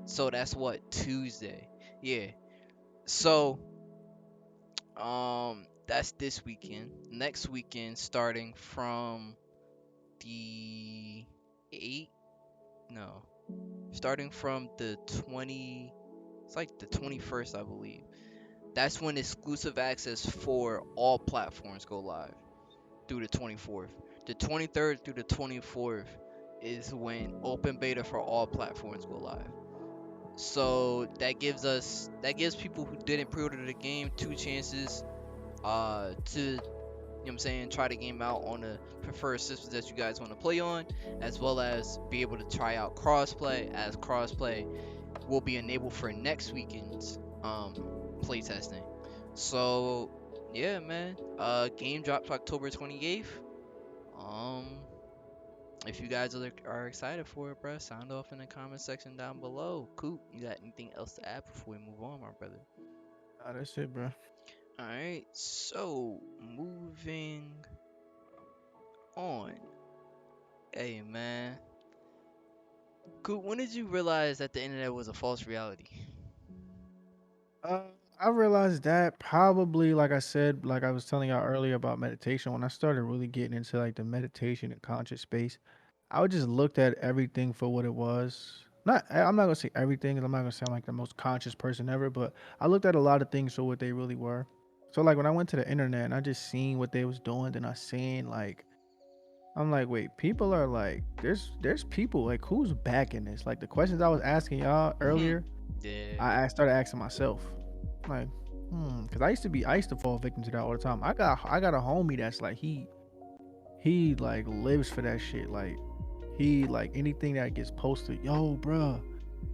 So that's what, Tuesday. Yeah. So that's this weekend. Next weekend, starting from the 8, no, starting from the 20, it's like the 21st, I believe. That's when exclusive access for all platforms go live through the 24th. The 23rd through the 24th is when open beta for all platforms go live. So that gives people who didn't pre-order the game two chances to, you know what I'm saying, try the game out on the preferred systems that you guys want to play on, as well as be able to try out crossplay, as crossplay will be enabled for next weekend's playtesting. So yeah, man. Game drops October 28th. Um, if you guys are excited for it, bro, sound off in the comment section down below. Coop, you got anything else to add before we move on, my brother? Nah, that's it, bro. All right, so moving on. Hey, man. Coop, when did you realize that the internet was a false reality? Uh, I realized that probably, like I said, like I was telling y'all earlier about meditation. When I started really getting into like the meditation and conscious space, I would just looked at everything for what it was. I'm not gonna say everything, 'cause I'm not gonna sound like the most conscious person ever, but I looked at a lot of things for what they really were. So like when I went to the internet and I just seen what they was doing, then I seen like I'm like, wait, people are like, there's people like who's backing this? Like the questions I was asking y'all earlier, Yeah. I started asking myself, like, because I used to fall victim to that all the time. I got a homie that's like he like lives for that shit. Like he like anything that gets posted, yo, bruh,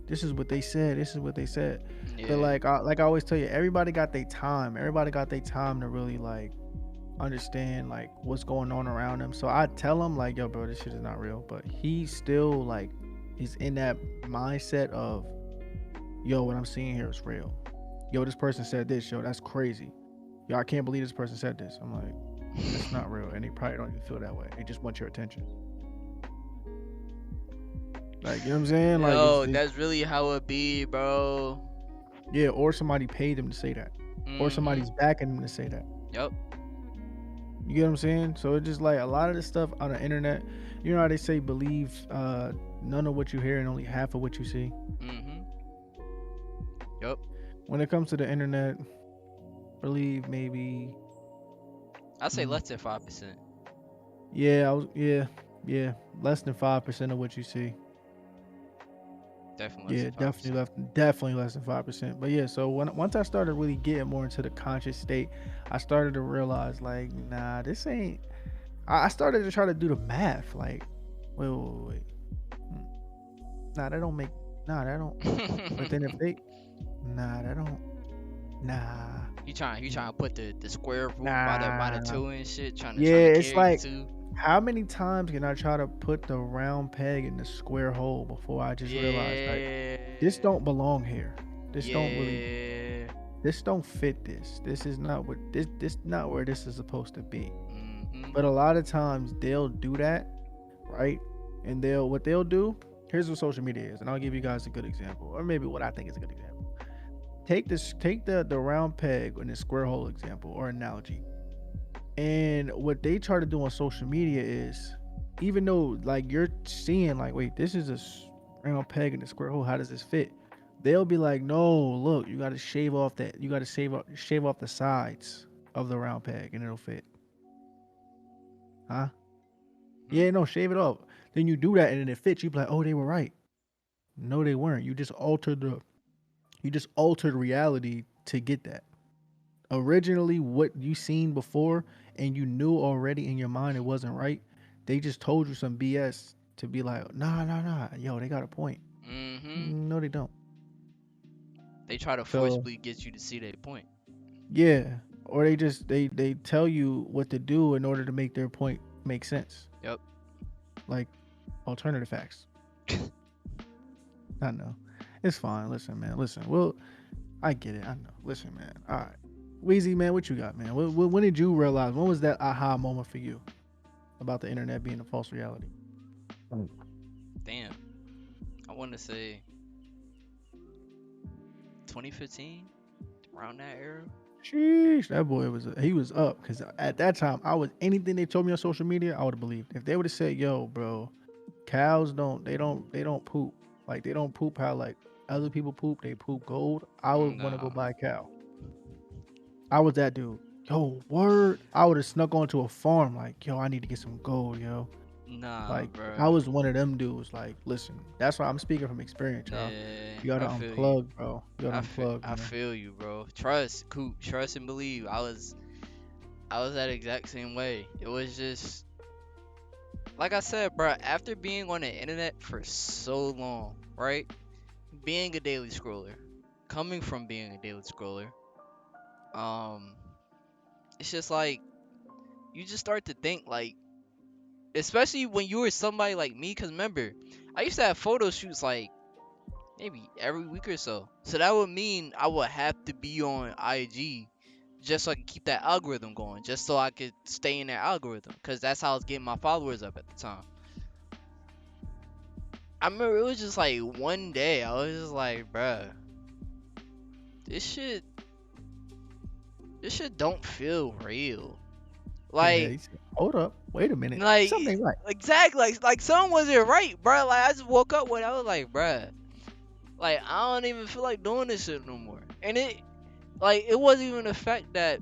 this is what they said. This is what they said. But Yeah. like I always tell you, everybody got their time. Everybody got their time to really like understand like what's going on around him. So I tell him like, yo, bro, this shit is not real. But he still like is in that mindset of, yo, what I'm seeing here is real. Yo, this person said this. Yo, that's crazy. Yo, I can't believe this person said this. I'm like, that's not real, and they probably don't even feel that way. They just want your attention. Like, you know what I'm saying? Like, Yo, that's really how it be, bro. yeah, or somebody paid them to say that, or Mm-hmm. somebody's backing them to say that. Yep. You get what I'm saying? So it's just like a lot of the stuff on the internet. You know how they say believe none of what you hear and only half of what you see. Mm-hmm. Yep. When it comes to the internet, believe maybe. I say Mm, less than 5%. yeah, yeah, less than 5% of what you see. Definitely less Yeah, than 5%. definitely less than 5%. But yeah, so once I started really getting more into the conscious state, I started to realize like, nah, this ain't. I started to try to do the math. Like, wait. Hmm, Nah, that don't make. Nah, that don't. But then if they, nah, that don't. Nah, He trying to put the square root by the nah. two and shit, trying to Yeah, it's carry the like, two. how many times can I try to put the round peg in the square hole before I just realize like Yeah. this don't belong here. This don't really. Yeah. This don't fit this. This is not what this not where this is supposed to be. Mm-hmm. But a lot of times they'll do that, right? And they'll do. Here's what social media is, and I'll give you guys a good example, or maybe what I think is a good example. Take the round peg and the square hole example or analogy. And what they try to do on social media is, even though like you're seeing like, wait, this is a round peg and a square hole. How does this fit? They'll be like, no, look, you got to shave off that. You got to shave off the sides of the round peg, and it'll fit. Huh? Hmm? Yeah, no, shave it off. Then you do that, and then it fits. You be like, oh, they were right. No, they weren't. You just altered reality to get that. Originally, what you seen before, and you knew already in your mind it wasn't right. They just told you some BS to be like, nah. Yo, they got a point. Mm-hmm. No, they don't. They try to So forcibly get you to see their point. yeah, or they tell you what to do in order to make their point make sense, Yep. like alternative facts. I know, it's fine. Listen, man. Listen, well, I get it. I know. Listen, man. All right, Weezy, man, what you got, man? When did you realize? When was that aha moment for you about the internet being a false reality? Damn. I want to say 2015, around that era. Sheesh, that boy he was up because at that time I was anything they told me on social media I would have believed. If they would have said, "Yo, bro, cows don't poop like they don't poop how like other people poop, they poop gold," I would want to go Nah. buy a cow. I was that dude. Yo, word. I would have snuck onto a farm like, yo, I need to get some gold, yo. Nah, Like I bro. was one of them dudes. Like, listen, that's why I'm speaking from experience, y'all. Yeah, You gotta I feel you. unplug, bro. You gotta unplug, I man. feel you, bro. Trust, Coop, trust and believe. I was that exact same way. It was just like I said, bro. After being on the internet for so long, right? Being a daily scroller, coming from being a daily scroller, um, it's just like you just start to think like, especially when you were somebody like me. Cause remember, I used to have photo shoots like maybe every week or so. So that would mean I would have to be on IG just so I could keep that algorithm going, just so I could stay in that algorithm, because that's how I was getting my followers up at the time. I remember it was just like one day I was just like, bruh, this shit, this shit don't feel real. Yeah, Like, he said, hold up, wait a minute, like something ain't right. exactly, like something wasn't right, bruh. Like I just woke up one, I was like, bruh, like I don't even feel like doing this shit no more. And it wasn't even the fact that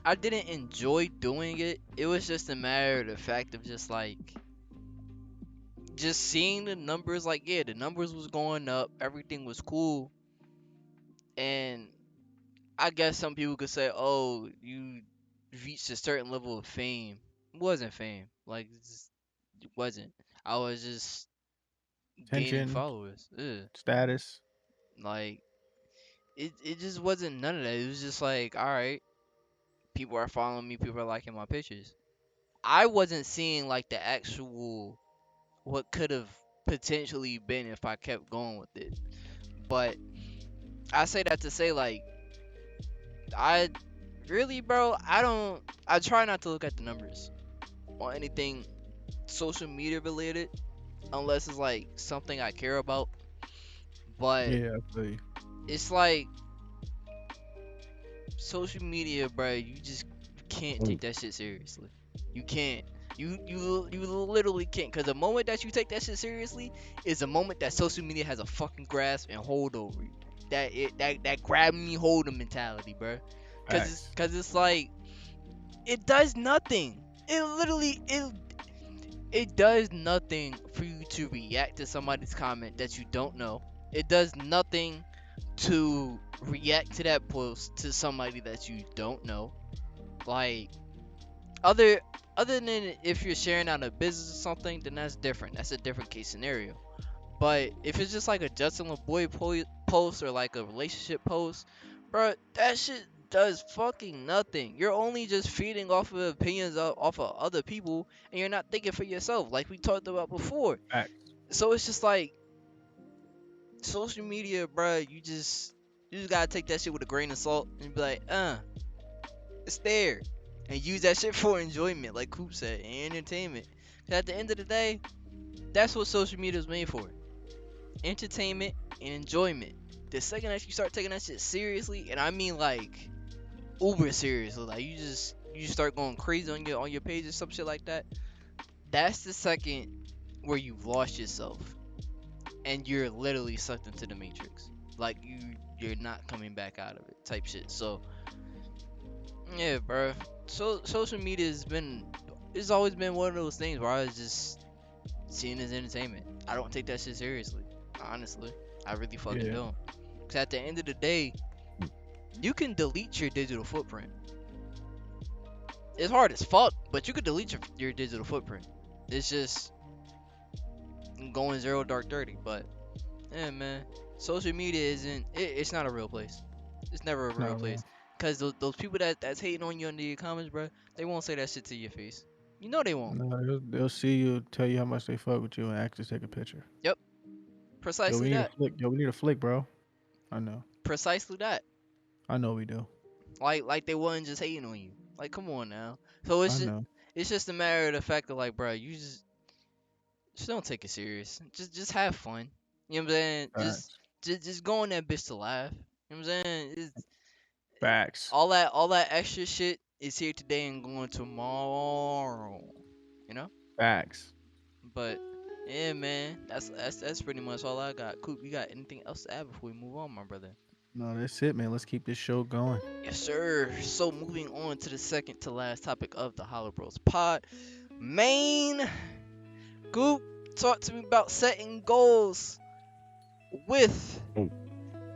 I didn't enjoy doing it. It was just a matter of the fact of just like just seeing the numbers. Like, yeah, the numbers was going up, everything was cool, and I guess some people could say, "Oh, you reached a certain level of fame." It wasn't fame, like it wasn't. I was just gaining Tension, followers. Ugh. status. Like it just wasn't none of that. It was just like, all right, People are following me. People are liking my pictures. I wasn't seeing like the actual what could have potentially been if I kept going with it. But I say that to say like I really, bro, I don't. I try not to look at the numbers on anything social media related unless it's like something I care about. But Yeah, I feel you. it's like social media, bro. You just can't take that shit seriously. You can't. You literally can't. Cause the moment that you take that shit seriously is the moment that social media has a fucking grasp and hold over you. That grab me hold of mentality, bro. Facts. Cause it's like it does nothing. It does nothing for you to react to somebody's comment that you don't know. It does nothing to react to that post to somebody that you don't know. Like other other than if you're sharing out a business or something, then that's different. That's a different case scenario. But if it's just like a Justin LeBoy post or like a relationship post, bro, that shit does fucking nothing. You're only just feeding off of opinions off of other people, and you're not thinking for yourself, like we talked about before. Facts. So it's just like social media, bro. You just gotta take that shit with a grain of salt and be like, it's there, and use that shit for enjoyment, like Coop said, and entertainment. 'Cause at the end of the day, that's what social media is made for. Entertainment and enjoyment. The second that you start taking that shit seriously, and I mean like uber seriously, like you start going crazy on your page or some shit like that, that's the second where you've lost yourself and you're literally sucked into the matrix. Like you're not coming back out of it type shit. So yeah, bro. So social media it's always been one of those things where I was just seeing as entertainment. I don't take that shit seriously. Honestly. I really fucking Yeah. don't. Cause at the end of the day, you can delete your digital footprint. It's hard as fuck, but you could delete your digital footprint. It's just going zero dark 30. But yeah, man, social media it's not a real place. It's never a It's real not place. real. Cause those people that's hating on you under your comments, bro, they won't say that shit to your face. You know they won't. No, they'll see you, tell you how much they fuck with you, and actually take a picture. Yep, Yo, we precisely need a that. flick. Yo, we need a flick, bro. I know. Precisely that. I know we do. Like they wasn't just hating on you. Like come on now. So I know. it's just a matter of the fact that like, bro, you just don't take it serious. Just have fun. You know what I'm saying? Facts. Just go on that bitch to laugh. You know what I'm saying? Facts. All that extra shit is here today and going tomorrow. You know? Facts. But yeah, man, that's pretty much all I got. Coop, you got anything else to add before we move on, my brother? No, that's it, man. Let's keep this show going. Yes, sir. So moving on to the second to last topic of the HoloBros pod. Main Coop, talk to me about setting goals with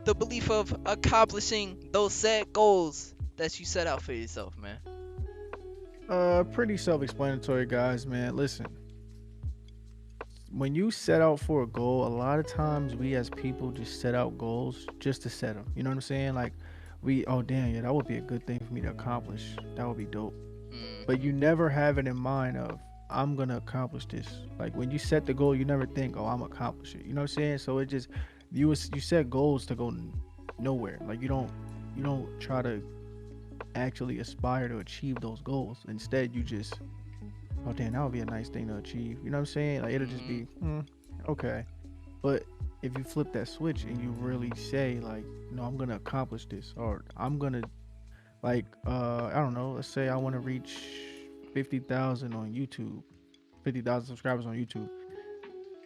the belief of accomplishing those set goals that you set out for yourself, man. Pretty self-explanatory, guys, man. Listen, when you set out for a goal, a lot of times we as people just set out goals just to set them. You know what I'm saying? Like, oh damn, yeah, that would be a good thing for me to accomplish. That would be dope. But you never have it in mind of I'm gonna accomplish this. Like when you set the goal, you never think, oh, I'm gonna accomplish it. You know what I'm saying? So it just you set goals to go nowhere. Like you don't try to actually aspire to achieve those goals. Instead, you just, oh damn, that would be a nice thing to achieve. You know what I'm saying? Like it'll just be, okay. But if you flip that switch and you really say like, no, I'm gonna accomplish this, or I'm gonna like, I don't know, let's say I want to reach 50,000 on YouTube, 50,000 subscribers on YouTube,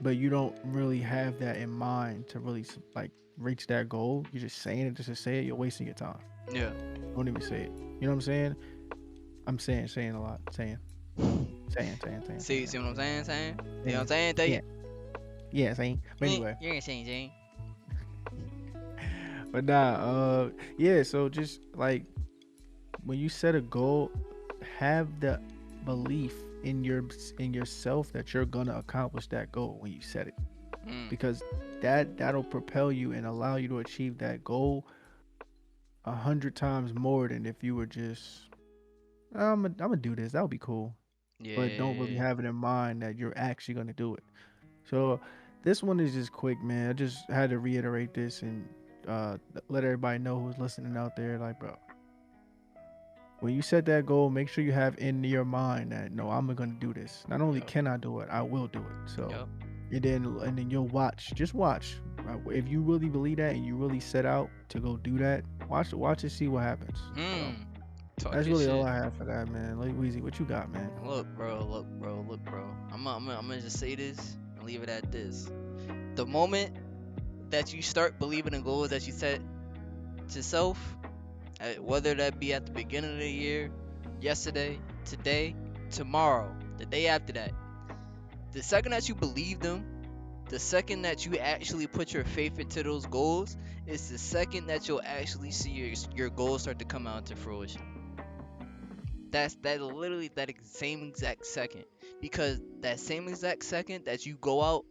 but you don't really have that in mind to really like reach that goal. You're just saying it just to say it. You're wasting your time. Yeah. Don't even say it. You know what I'm saying? I'm saying a lot. Saying. See what I'm saying? Saying? You know what I'm saying? Yeah. Yeah, saying. But anyway. You ain't saying, Jane. But nah, yeah, so just like when you set a goal, have the belief in yourself that you're gonna accomplish that goal when you set it. Because that'll propel you and allow you to achieve that goal 100 times more than if you were just I'm gonna do this. That would be cool. But don't really Yeah. have it in mind that you're actually gonna do it. So this one is just quick, man. I just had to reiterate this and let everybody know who's listening out there. Like, bro, when you set that goal, make sure you have in your mind that no, I'm gonna do this. Not only Yep. can I do it, I will do it. So, Yep. and then you'll watch. Just watch. Right? If you really believe that and you really set out to go do that, watch and see what happens. So Hmm. Talk that's your really all shit. I have for that, man. Like Weezy, what you got, man? Look, bro. Look, bro. Look, bro. I'm gonna just say this and leave it at this. The moment that you start believing in goals that you set to self, whether that be at the beginning of the year, yesterday, today, tomorrow, the day after that, the second that you believe them, the second that you actually put your faith into those goals, is the second that you'll actually see your goals start to come out to fruition. That literally that same exact second, because that same exact second that you go out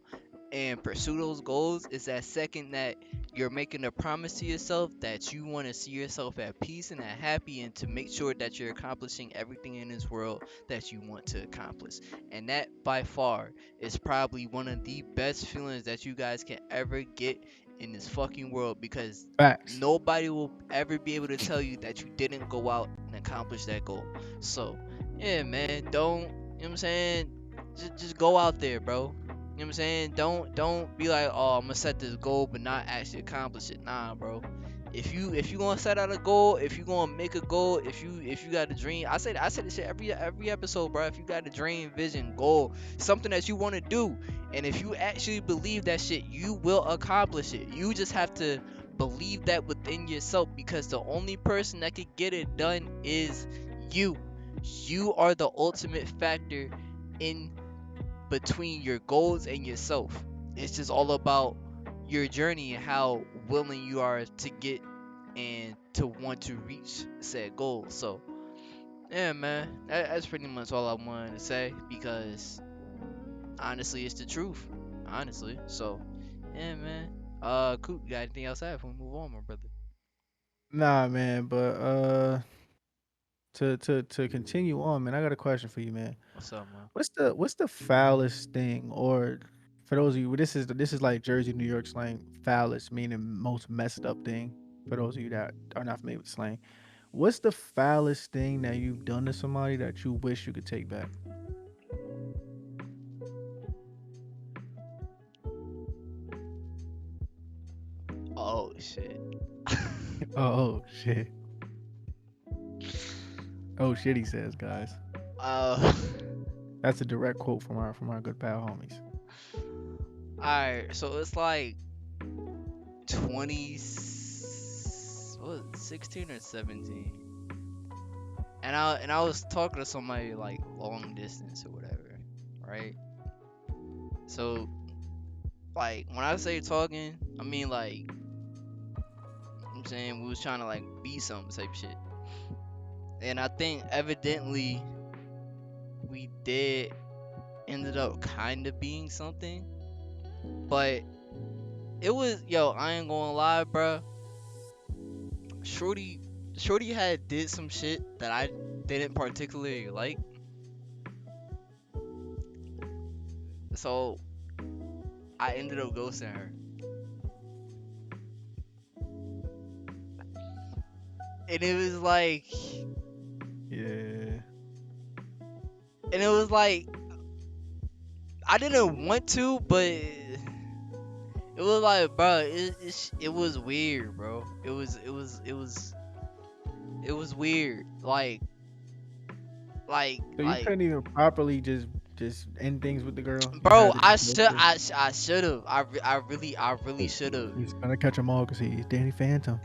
and pursue those goals is that second that you're making a promise to yourself that you want to see yourself at peace and at happy, and to make sure that you're accomplishing everything in this world that you want to accomplish. And that by far is probably one of the best feelings that you guys can ever get in this fucking world, because Facts. nobody will ever be able to tell you that you didn't go out and accomplish that goal. So yeah, man, don't, you know what I'm saying, just go out there, bro. You know what I'm saying? Don't be like, oh, I'm gonna set this goal but not actually accomplish it. Nah, bro. If you gonna set out a goal, if you gonna make a goal, if you got a dream, I say this shit every episode, bro. If you got a dream, vision, goal, something that you want to do, and if you actually believe that shit, you will accomplish it. You just have to believe that within yourself, because the only person that could get it done is you. You are the ultimate factor in between your goals and yourself. It's just all about your journey and how willing you are to get and to want to reach said goal. So yeah, man, that's pretty much all I wanted to say, because honestly, it's the truth. Honestly, so yeah, man. Coop, you got anything else to add before we move on, my brother? Nah, man. But to continue on, man, I got a question for you, man. What's up, man? What's the foulest thing, or for those of you, this is like Jersey, New York slang, foulest meaning most messed up thing. For those of you that are not familiar with slang, what's the foulest thing that you've done to somebody that you wish you could take back? Oh shit. Oh shit! Oh shit! He says, guys. uh, That's a direct quote from our good pal homies. alright. So it's like 20, what was it, 16 or 17, and I was talking to somebody like long distance or whatever, right? So like when I say talking, I mean like, I'm saying we was trying to like be something type shit, and I think evidently we did ended up kind of being something, but it was, yo, I ain't gonna lie, bruh. Shorty, Shorty had did some shit that I didn't particularly like, so I ended up ghosting her. And it was like, Yeah. and it was like, I didn't want to, but it was like, bro, it was weird, bro. It was weird. Like, So you like, couldn't even properly just end things with the girl. You bro, had to just go for it. I should have. I really should have. He's gonna catch them all because he's Danny Phantom.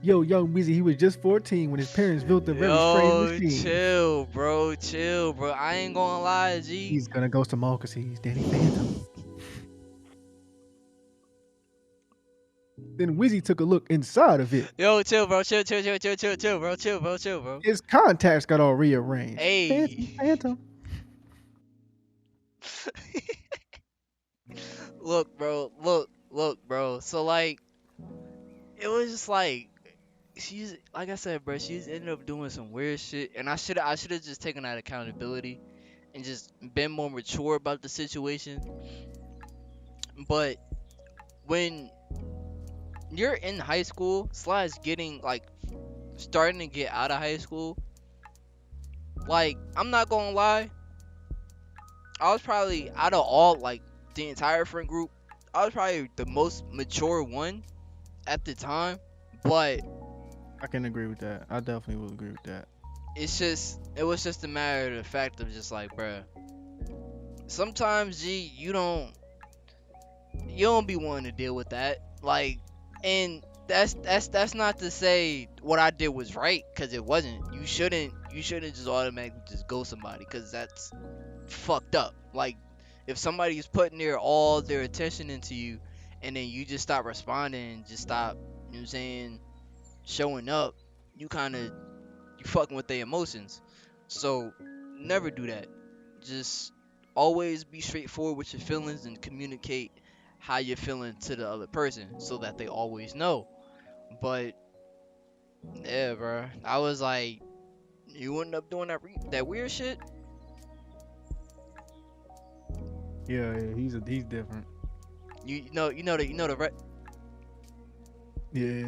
Yo, young Weezy, he was just 14 when his parents built a very strange Yo, machine. chill, bro, chill, bro. I ain't gonna lie, G. He's gonna ghost them all because he's Danny Phantom. Then Weezy took a look inside of it. Yo, chill, bro. Chill, bro. Chill, bro. His contacts got all rearranged. Hey. Phantom, Phantom. Look, bro. Look, bro. So like, it was just like, she's like I said, bro. She's ended up doing some weird shit, and I should have just taken that accountability and just been more mature about the situation. But when you're in high school, slash getting like starting to get out of high school, like I'm not gonna lie, I was probably out of all like the entire friend group, I was probably the most mature one at the time. But I can agree with that. I definitely will agree with that. it was just a matter of the fact of just like, bruh, sometimes G, you don't be wanting to deal with that. Like, and that's not to say what I did was right, cause it wasn't. You shouldn't just automatically just go somebody, cause that's fucked up. Like, if somebody's putting all their attention into you, and then you just stop responding, just stop, you know what I'm saying, showing up, you kind of you fucking with their emotions. So never do that. Just always be straightforward with your feelings and communicate how you're feeling to the other person so that they always know. But yeah, bro, I was like, you end up doing that weird shit. Yeah, yeah, he's different. You know the Yeah,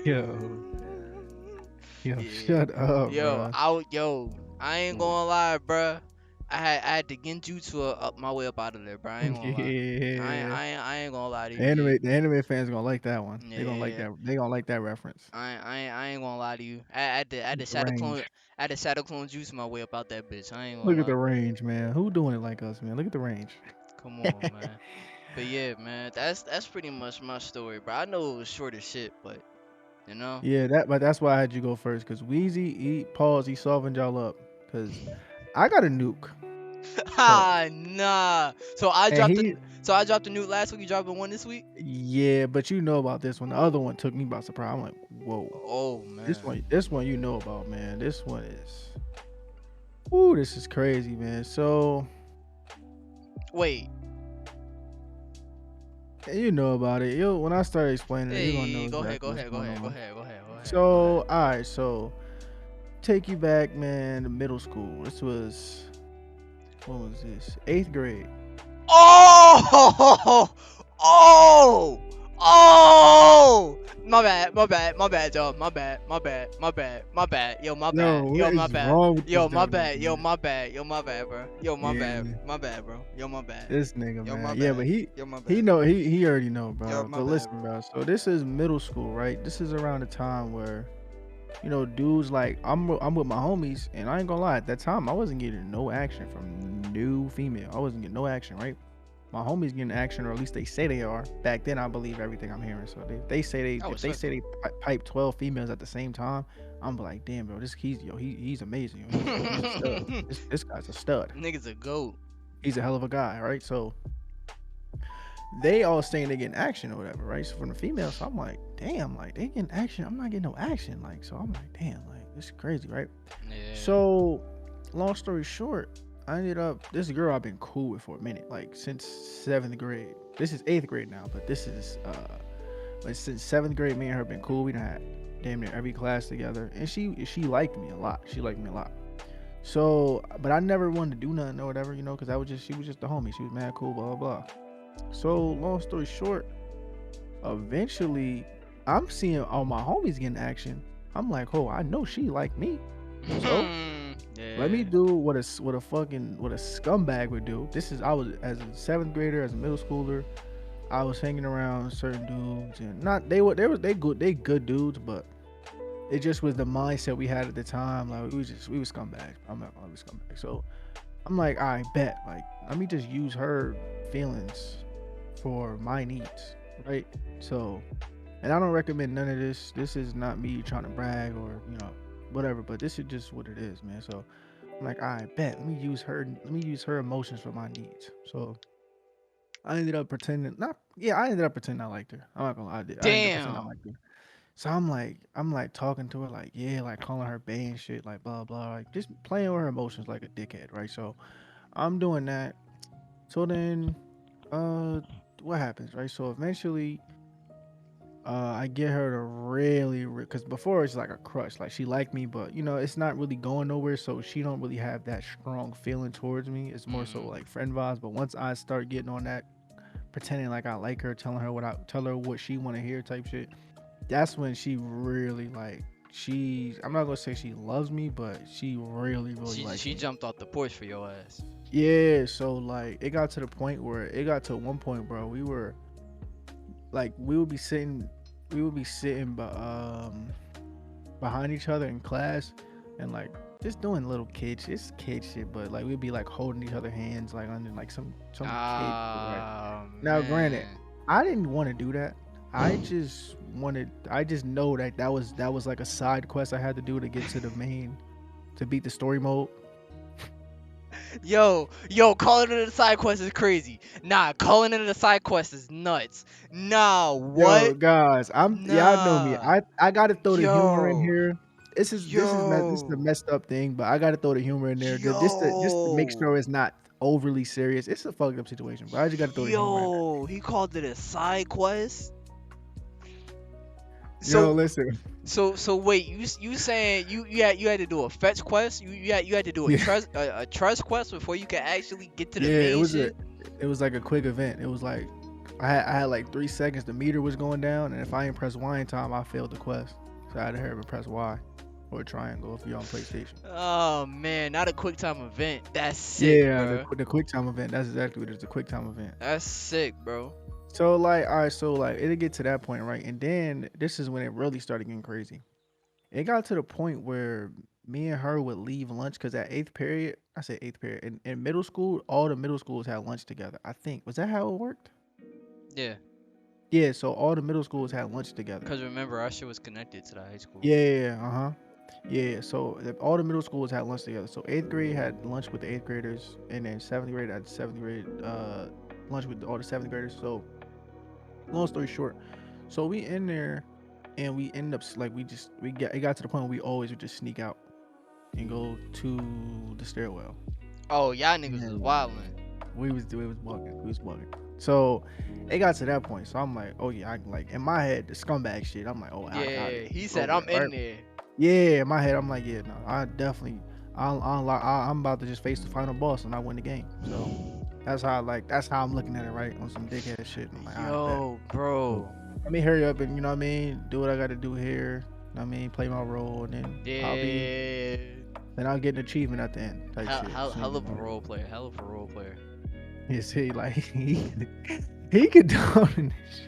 yo, yo, Yeah, shut up, bro. I ain't gonna lie, bruh. I had to genjutsu up my way up out of there, bro. I ain't gonna lie. Yeah, I ain't gonna lie to the you, G. anime fans gonna like that one. They gonna like Yeah, that. They gonna like that reference. I ain't gonna lie to you. I had to The shadow clone, range. I had to shadow clone juice my way up out that bitch. I ain't gonna Look at lie. the range, man. Who doing it like us, man? Look at the range. Come on, man. But yeah, man, that's pretty much my story, bro. I know it was short as shit, but you know. Yeah, but that's why I had you go first, cause Wheezy, he solving y'all up, cause I got a nuke. So Nah. So I and dropped the he, so I dropped the new last week. You dropping one this week? yeah, but you know about this one. The other one took me by surprise. I'm like, whoa, Oh man. this one you know about, man. This one is, ooh, this is crazy, man. So Wait. you know about it. You when I start explaining it, you're gonna know Hey, go ahead, exactly go what's ahead, go going ahead, go on. ahead, go ahead, go ahead, go ahead. So all right, so take you back, man, to middle school. This was what was this? 8th grade. Oh, oh, oh! My bad, y'all. My bad. Yo, my Yo, bad. what Yo, my is bad. wrong with this Yo, my dumb bad. nigga, Yo, man? my bad. Yo, my bad, bro. Yo, my bad. Yeah, My bad, bro. Yo, my bad. this nigga, Yo, my man. Yeah, but bad. he Yo, my he bad. know he already know, Yo, bro. my But bad, listen, bro. bro. So this is middle school, right? This is around the time where dudes like I'm with my homies, and I ain't gonna lie. At that time, I wasn't getting no action from new female. I wasn't getting no action, right? My homies getting action, or at least they say they are. Back then, I believe everything I'm hearing. So they say I if was they say sucker. they pipe 12 females at the same time, I'm like, damn, bro, he's amazing. He's a stud. This guy's a stud. Niggas a goat. He's a hell of a guy, right? So they all saying they getting action or whatever, right? So from the females, so I'm like, damn, like they getting action. I'm not getting no action. Like, so I'm like, damn, like this is crazy, right? Yeah. So long story short, I ended up this girl I've been cool with for a minute, like since 7th grade. This is 8th grade now, but this is like since 7th grade, me and her been cool. We done had damn near every class together, and she liked me a lot. She liked me a lot. So, but I never wanted to do nothing or whatever, because I was just she was just the homie. She was mad cool, blah blah blah. So long story short, eventually I'm seeing all my homies getting action. I'm like, oh, I know she like me. So let me Yeah. do what a scumbag would do. I was as a 7th grader, as a middle schooler. I was hanging around certain dudes, and not they good dudes, but it just was the mindset we had at the time. Like we was scumbags. I'm not gonna be scumbag. So I'm like, I bet, like, let me just use her feelings for my needs, right? So, and I don't recommend none of this. This is not me trying to brag or whatever, but this is just what it is, man. So I'm like, I bet, let me use her emotions for my needs. So I ended up pretending not yeah, I ended up pretending I liked her. I'm not gonna lie, I ended up pretending I Damn. liked her. So I'm like talking to her, like, yeah, like calling her bae and shit, like blah blah, like just playing with her emotions like a dickhead, right? So I'm doing that. So then uh what happens, right? So eventually I get her to really, because before it's like a crush, like she liked me, but it's not really going nowhere, so she don't really have that strong feeling towards me. It's more so Mm. like friend vibes. But once I start getting on that, pretending like I like her, tell her what she want to hear type shit, that's when she really like I'm not gonna say she loves me, but she really really likes She me. jumped off the porch for your ass. Yeah, so like it got to one point, bro. Like we would be sitting behind each other in class and like just doing little kid shit, but like we'd be like holding each other hands like under like some kid shit, right? Ah, Now granted, man. I didn't want to do that. I just know that that was like a side quest I had to do to get to the main to beat the story mode. Yo, calling it a side quest is crazy. Nah, calling it a side quest is nuts. Nah, Yo, what? guys, y'all know me. Nah. I gotta throw the humor in Yo. here. This is the Yo. messed up thing, but I gotta throw the humor in there just to make Yo. sure it's not overly serious. It's a fucked up situation, but I just gotta throw the humor in there. Yo. He called it a side quest? Yo, So listen. so wait, you saying you had to do a fetch quest? You had to do Yeah, a trust quest before you could actually get to the yeah, main shit? it was like a quick event. It was like I had like 3 seconds. The meter was going down, and if I didn't press Y in time, I failed the quest. So I had to hurry up and press Y or triangle if you're on PlayStation. Oh man, not a quick time event. That's sick, Yeah, bro. the quick time event. That's exactly what it is. The quick time event. That's sick, bro. So like, all right, so like it'll get to that point, right? And then this is when it really started getting crazy. It got to the point where me and her would leave lunch because at eighth period, I say eighth period, in middle school, all the middle schools had lunch together. I think was that how it worked? Yeah, Yeah, so all the middle schools had lunch together. cause remember our shit was connected to the high school. Yeah, uh-huh. Yeah, so all the middle schools had lunch together. So eighth grade had lunch with the eighth graders, and then seventh grade had seventh grade lunch with all the seventh graders. So long story short, so we in there, and we end up like we get it got to the point where we always would just sneak out and go to the stairwell. Oh, y'all niggas was And wildin'. we was bugging, we was bugging. So it got to that point. So I'm like, oh yeah, I like in my head the scumbag shit. I'm like, oh I got Yeah, it. he It's said over with, I'm right? in there. Yeah, in my head I'm like, yeah, no, I definitely I'm about to just face the final boss and I win the game. So that's how I'm looking at it, right? On some dickhead shit. I'm like, I bet. Yo, So bro. let me hurry up and you know what I mean, do what I gotta do here. You know what I mean, play my role and Yeah. then I'll get an achievement at the end type shit. So, Hell of a role player. Hell of a role player. you see, like he condoning this shit.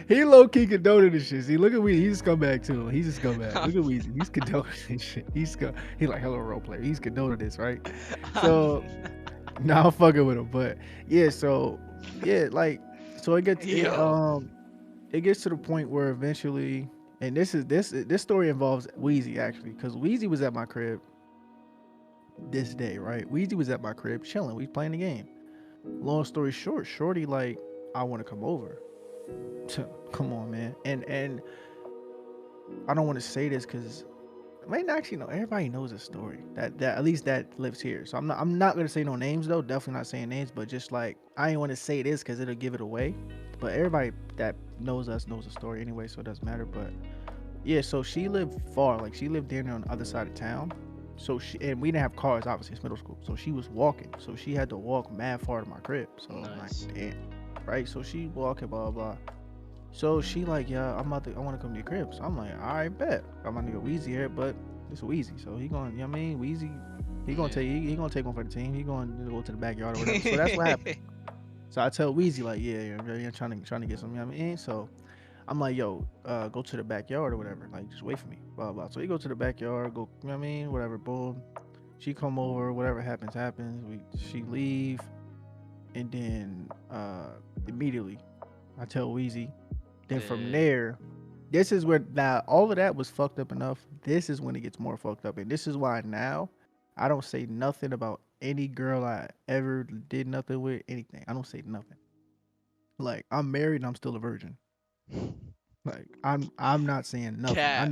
He low key condoning this shit. See, look at Weezy. He's a scumbag too. He's a scumbag. Look at Weezy. He's condoning this shit. He like hello role player. He's condoning this, right? So now I'm fucking with him. But yeah, so yeah, like so Yo. it gets to the point where eventually, and this story involves Weezy actually, because Weezy was at my crib this day, right? Weezy was at my crib chilling. We playing the game. Long story short, Shorty like, I want to come over. Come on, man. And I don't want to say this because I mean actually no, everybody knows this story. That at least that lives here. So I'm not gonna say no names though. Definitely not saying names, but just like I ain't want to say this because it'll give it away. But everybody that knows us knows the story anyway, so it doesn't matter. But yeah, so she lived far. Like she lived down there on the other side of town. So she and we didn't have cars, obviously it's middle school. So she was walking. So she had to walk mad far to my crib. So I'm like, Nice. damn. Right? So she walking, blah blah. So she like, yeah, I wanna come to your crib. So I'm like, all right, bet. Got my nigga Weezy here, but it's Weezy. So he going, you know what I mean? Weezy, he gonna Yeah. take he gonna take one for the team. He gonna go to the backyard or whatever. So that's what happened. So I tell Weezy like, yeah, trying to get some, you know what I mean? So I'm like, yo, go to the backyard or whatever. Like, just wait for me. Blah blah. So he go to the backyard, go, you know what I mean? Whatever, boom. She come over, whatever happens. She leave, and then immediately I tell Weezy. Then from Yeah. there, this is where now all of that was fucked up enough. This is when it gets more fucked up, and this is why now I don't say nothing about any girl I ever did nothing with, anything. I don't say nothing. Like I'm married and I'm still a virgin. Like I'm not saying nothing. Cap.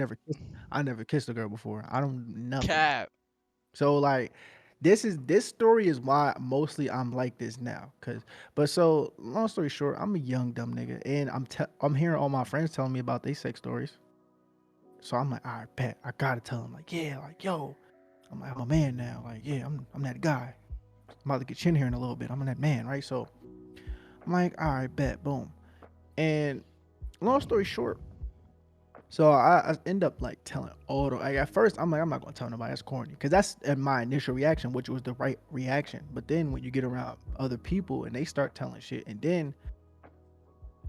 I never kissed a girl before. I don't nothing. Cap. So like this story is why mostly I'm like this now. But so long story short, I'm a young dumb nigga, and I'm hearing all my friends telling me about their sex stories. So I'm like, all right, bet I gotta tell them. Like, yeah, like yo, I'm like, I'm a man now. Like, yeah, I'm that guy. I'm about to get chin here in a little bit. I'm that man, right? So I'm like, all right, bet, boom. And long story short, so I end up like telling all the like at first I'm like I'm not gonna tell nobody, that's corny, because that's my initial reaction, which was the right reaction. But then when you get around other people and they start telling shit, and then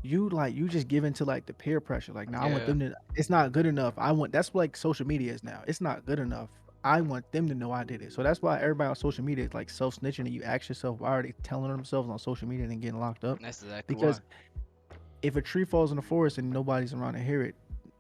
you just give into like the peer pressure. Like, now I want Yeah, them to. It's not good enough. I want that's what, like social media is now. It's not good enough. I want them to know I did it. So that's why everybody on social media is like self snitching, and you ask yourself, why are they telling themselves on social media and then getting locked up? that's exactly why. Because if a tree falls in the forest and nobody's around to hear it,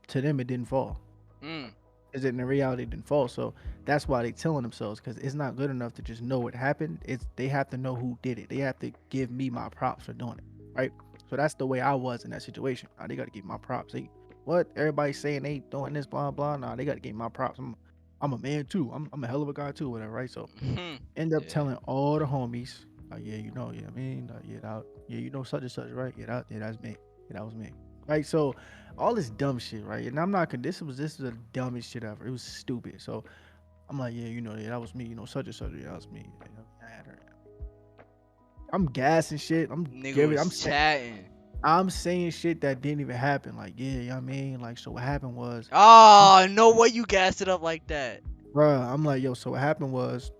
to them it didn't fall. Mm. Is it in the reality it didn't fall? So that's why they telling themselves, because it's not good enough to just know what happened. It's they have to know who did it. They have to give me my props for doing it, right? So that's the way I was in that situation. They got to give my props. They what everybody's saying they doing this blah blah. Nah, they got to give my props. I'm a man too. I'm a hell of a guy too. Whatever, right? So end up Yeah. telling all the homies, yeah, you know, yeah, I mean, yeah, you know, such and such, right? Yeah, that's me. Yeah, that was me, right? So all this dumb shit, right? And I'm not gonna. This was the dumbest shit ever. It was stupid. So I'm like, yeah, you know, yeah, that was me. You know, such and such, yeah, that was me. Yeah, I had her. I'm gassing shit. Nigga I'm was saying. chatting. I'm saying shit that didn't even happen. Like, yeah, you know what I mean? Like, so what happened was, Oh, no way you gassed it up like that. bruh, I'm like, yo, so what happened was,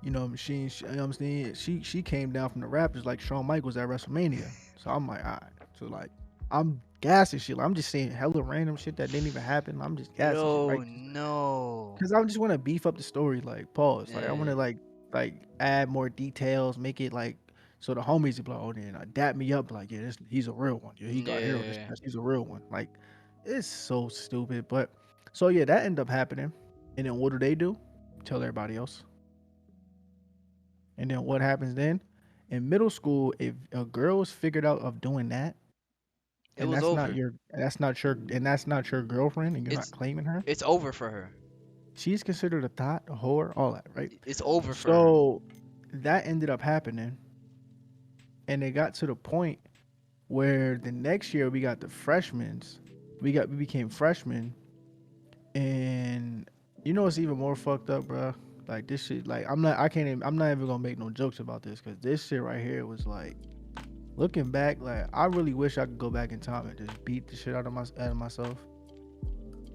you know, you know what I'm saying? She came down from the Raptors like Shawn Michaels at WrestleMania. So I'm like, all right. So like, I'm gassing shit. Like, I'm just saying hella random shit that didn't even happen. I'm just gassing shit, Yo, right? no. Because I just want to beef up the story. Like, pause. Like, I want Yeah. to like add more details, make it like so the homies will be like, oh, then dap me up. Like, yeah, he's a real one. Yeah, he got here on this Yeah. match. He's a real one. Like, it's so stupid. But so yeah, that ended up happening. And then what do they do? Tell everybody else. And then what happens then? In middle school, if a girl is figured out of doing that, It was over. that's not your girlfriend, and you're not It's claiming her, it's over for her. she's considered a thought, a whore, all that, right? It's over for her. So that ended up happening, and it got to the point where the next year we got the freshmen's, we became freshmen, and you know what's even more fucked up, bro? Like this shit, like I'm not even gonna make no jokes about this, because this shit right here was like, looking back, like I really wish I could go back in time and just beat the shit out of myself.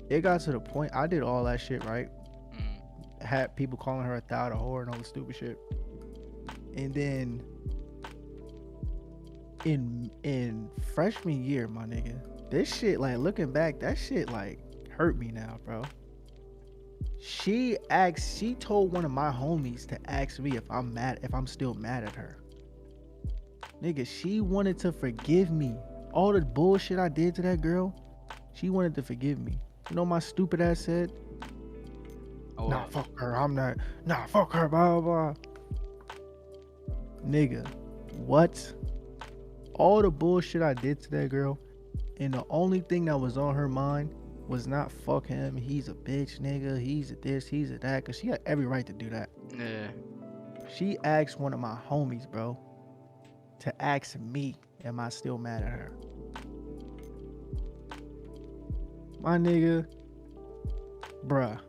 It got to the point I did all that shit, right? Mm. Had people calling her a thought, a whore, and all the stupid shit. And then in freshman year, my nigga, this shit, like looking back, that shit like hurt me now, bro. She told one of my homies to ask me if I'm still mad at her. Nigga, she wanted to forgive me. All the bullshit I did to that girl, she wanted to forgive me. You know my stupid ass said? Oh, Nah, fuck her. I'm not. Nah, fuck her. Blah, blah, blah. Nigga, what? All the bullshit I did to that girl, and the only thing that was on her mind was not fuck him. He's a bitch, nigga. He's a this, he's a that. Because she had every right to do that. yeah. She asked one of my homies, bro, to ask me, am I still mad at her? My nigga, bruh.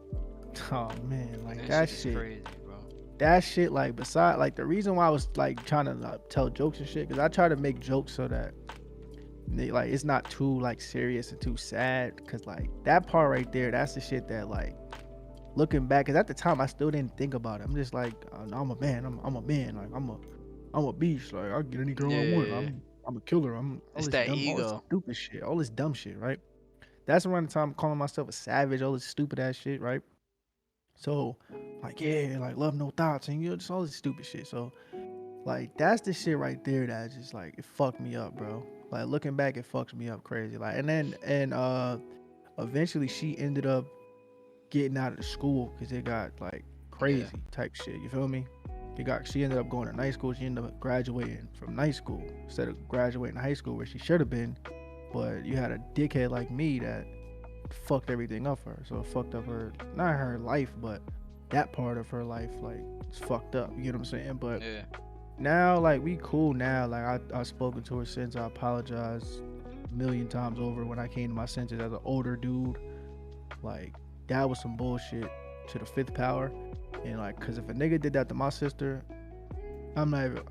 Oh man, like that Shit is shit. crazy, bro. That shit, like, beside, like, the reason why I was like trying to tell jokes and shit, because I try to make jokes so that like it's not too like serious and too sad, because like that part right there, that's the shit that like looking back, because at the time I still didn't think about it. I'm just like, I'm a man. I'm a man. Like I'm a beast. Like I get any girl I want. Yeah. I'm a killer. I'm It's that all this ego. stupid shit, all this dumb shit, right? That's around the time I'm calling myself a savage, all this stupid ass shit, right? So, like, yeah, like love no thoughts, and you know, just all this stupid shit. So, like, that's the shit right there that just like it fucked me up, bro. Like looking back, it fucks me up crazy. Like, and eventually she ended up getting out of the school because it got like Yeah. crazy type shit. You feel me? She ended up going to night school. She ended up graduating from night school instead of graduating high school where she should have been. But you had a dickhead like me that fucked everything up for her. So it fucked up her, not her life, but that part of her life. Like it's fucked up. You get what I'm saying? But Yeah. now, like, we cool now. Like, I've spoken to her since. I apologized a million times over when I came to my senses as an older dude. Like, that was some bullshit to the fifth power. And, like, because if a nigga did that to my sister, I'm not even,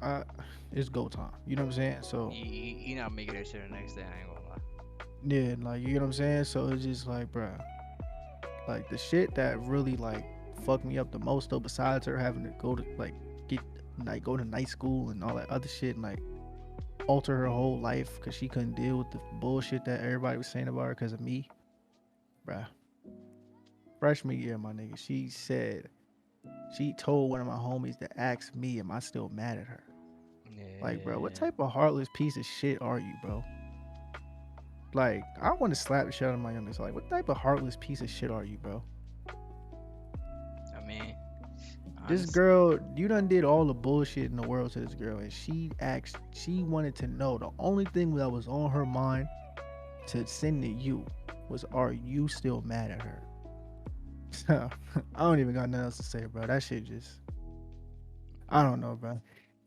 it's go time. You know what I'm saying? So, You not making that shit the next day. I ain't gonna lie. yeah, like, you know what I'm saying? So, it's just like, bruh, like, the shit that really, like, fucked me up the most, though, besides her having to go to, like, get, like, go to night school and all that other shit, and, like, alter her whole life because she couldn't deal with the bullshit that everybody was saying about her because of me, bruh. Freshman year, my nigga, she told one of my homies to ask me, am I still mad at her? Like, bro, what Yeah. type of heartless piece of shit are you, bro? Like, I want to slap the shit out of my youngest. Like, what type of heartless piece of shit are you, bro? I mean, This honestly, girl, you done did all the bullshit in the world to this girl, and she wanted to know. The only thing that was on her mind to send to you was, are you still mad at her? I don't even got nothing else to say, bro. That shit just, I don't know, bro.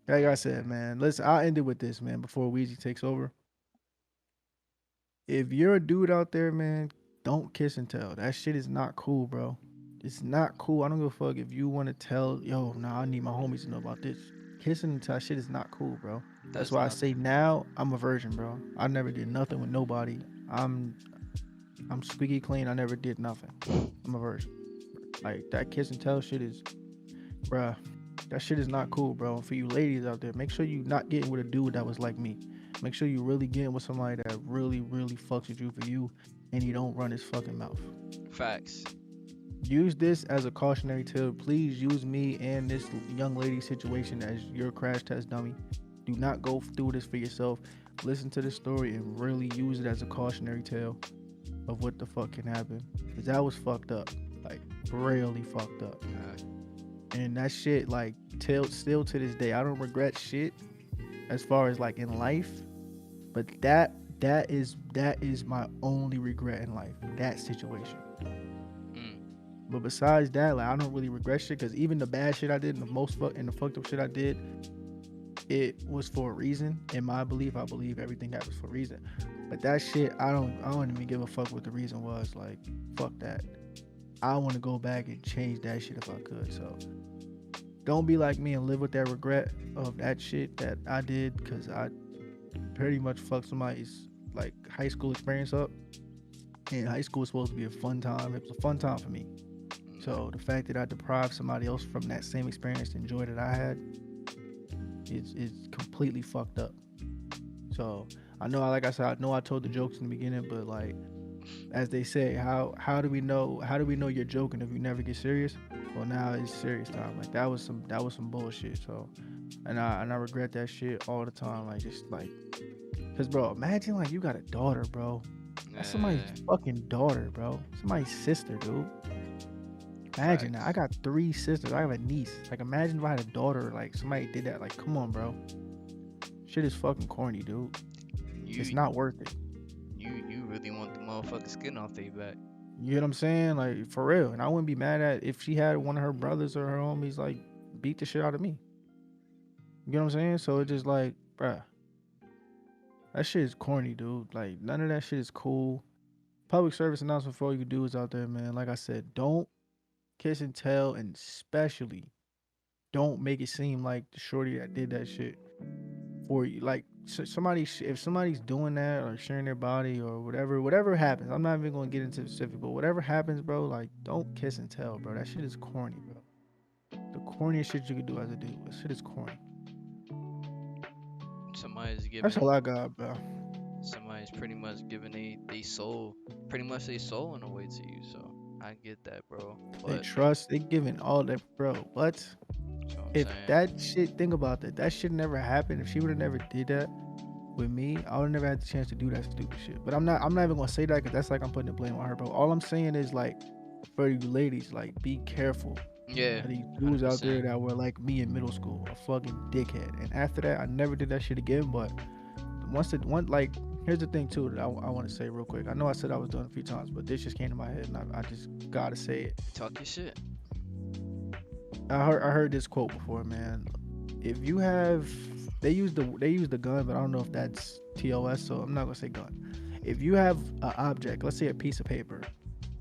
Like I said, man. Listen, I'll end it with this, man. Before Weezy takes over, if you're a dude out there, man, don't kiss and tell. That shit is not cool, bro. It's not cool. I don't give a fuck if you want to tell, yo, nah, I need my homies to know about this. Kissing and tell shit is not cool, bro. That's that's why I nothing. say now I'm a virgin, bro. I never did nothing with nobody. I'm squeaky clean. I never did nothing. I'm a virgin. Like that kiss and tell shit is, bruh. That shit is not cool, bro. For you ladies out there, make sure you not getting with a dude that was like me. Make sure you really getting with somebody that really, really fucks with you for you, and he don't run his fucking mouth. Facts. Use this as a cautionary tale. Please use me and this young lady situation as your crash test dummy. Do not go through this for yourself. Listen to the story and really use it as a cautionary tale of what the fuck can happen. Cause that was fucked up, like really fucked up. And that shit, like, till still to this day, I don't regret shit as far as like in life, but that is my only regret in life. That situation. Mm. But besides that, like, I don't really regret shit because even the bad shit I did and the fucked up shit I did, it was for a reason. In my belief, I believe everything happens for a reason. But that shit, I don't even give a fuck what the reason was. Like, fuck that. I want to go back and change that shit if I could. So don't be like me and live with that regret of that shit that I did because I pretty much fucked somebody's like high school experience up. And high school was supposed to be a fun time. It was a fun time for me. So the fact that I deprived somebody else from that same experience and joy that I had is completely fucked up. So I know, like I said, I know I told the jokes in the beginning, but like as they say, how do we know you're joking if you never get serious? Well, now it's serious time. Like that was some bullshit. So and I regret that shit all the time. Like just like, cause bro, imagine like you got a daughter, bro. That's somebody's Yeah. fucking daughter, bro. Somebody's sister, dude. Imagine that. I Facts. got 3 sisters. I have a niece. Like imagine if I had a daughter. Like somebody did that. Like come on, bro. Shit is fucking corny, dude. It's You not worth it. you really want the motherfucking skin off their back. You know what I'm saying? Like for real. And I wouldn't be mad at if she had one of her brothers or her homies like beat the shit out of me. You know what I'm saying? So it's just like, bruh, that shit is corny, dude. Like none of that shit is cool. Public service announcement for all you dudes out there, man. Like I said, don't kiss and tell, and especially don't make it seem like the shorty that did that shit for you. Like if somebody's doing that or sharing their body or whatever happens. I'm not even gonna get into specific, but whatever happens, bro, like don't kiss and tell, bro. That shit is corny, bro. The corniest shit you could do as a dude. That shit is corny. Somebody's That's giving all I got, bro. somebody's pretty much giving they soul, pretty much they soul in a way to you. So I get that, bro. They But trust. They giving all that, bro. What? that's what I'm If saying. that shit, think about that. That shit never happened. If she would have never did that with me, I would have never had the chance to do that stupid shit. But I'm not even gonna say that because that's like I'm putting the blame on her, bro. All I'm saying is like, for you ladies, like be careful. Yeah, These hundred dudes out there percent. that were like me in middle school, a fucking dickhead. And after that, I never did that shit again. But once it one like, here's the thing too that I want to say real quick. I know I said I was doing it a few times, but this just came to my head, and I just gotta say it. Talk your shit. I heard this quote before, man. If you have, they use the gun, but I don't know if that's TOS, so I'm not gonna say gun. If you have an object, let's say a piece of paper,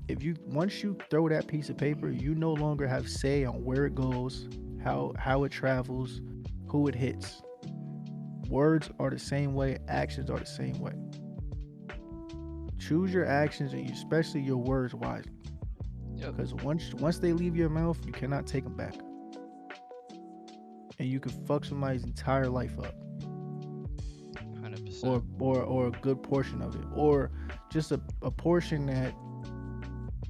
if you once you throw that piece of paper, you no longer have say on where it goes, how it travels, who it hits. Words are the same way, actions are the same way. Choose your actions and especially your words wisely, Yep. because once they leave your mouth, you cannot take them back, and you can fuck somebody's entire life up, 100%. or a good portion of it, or just a portion that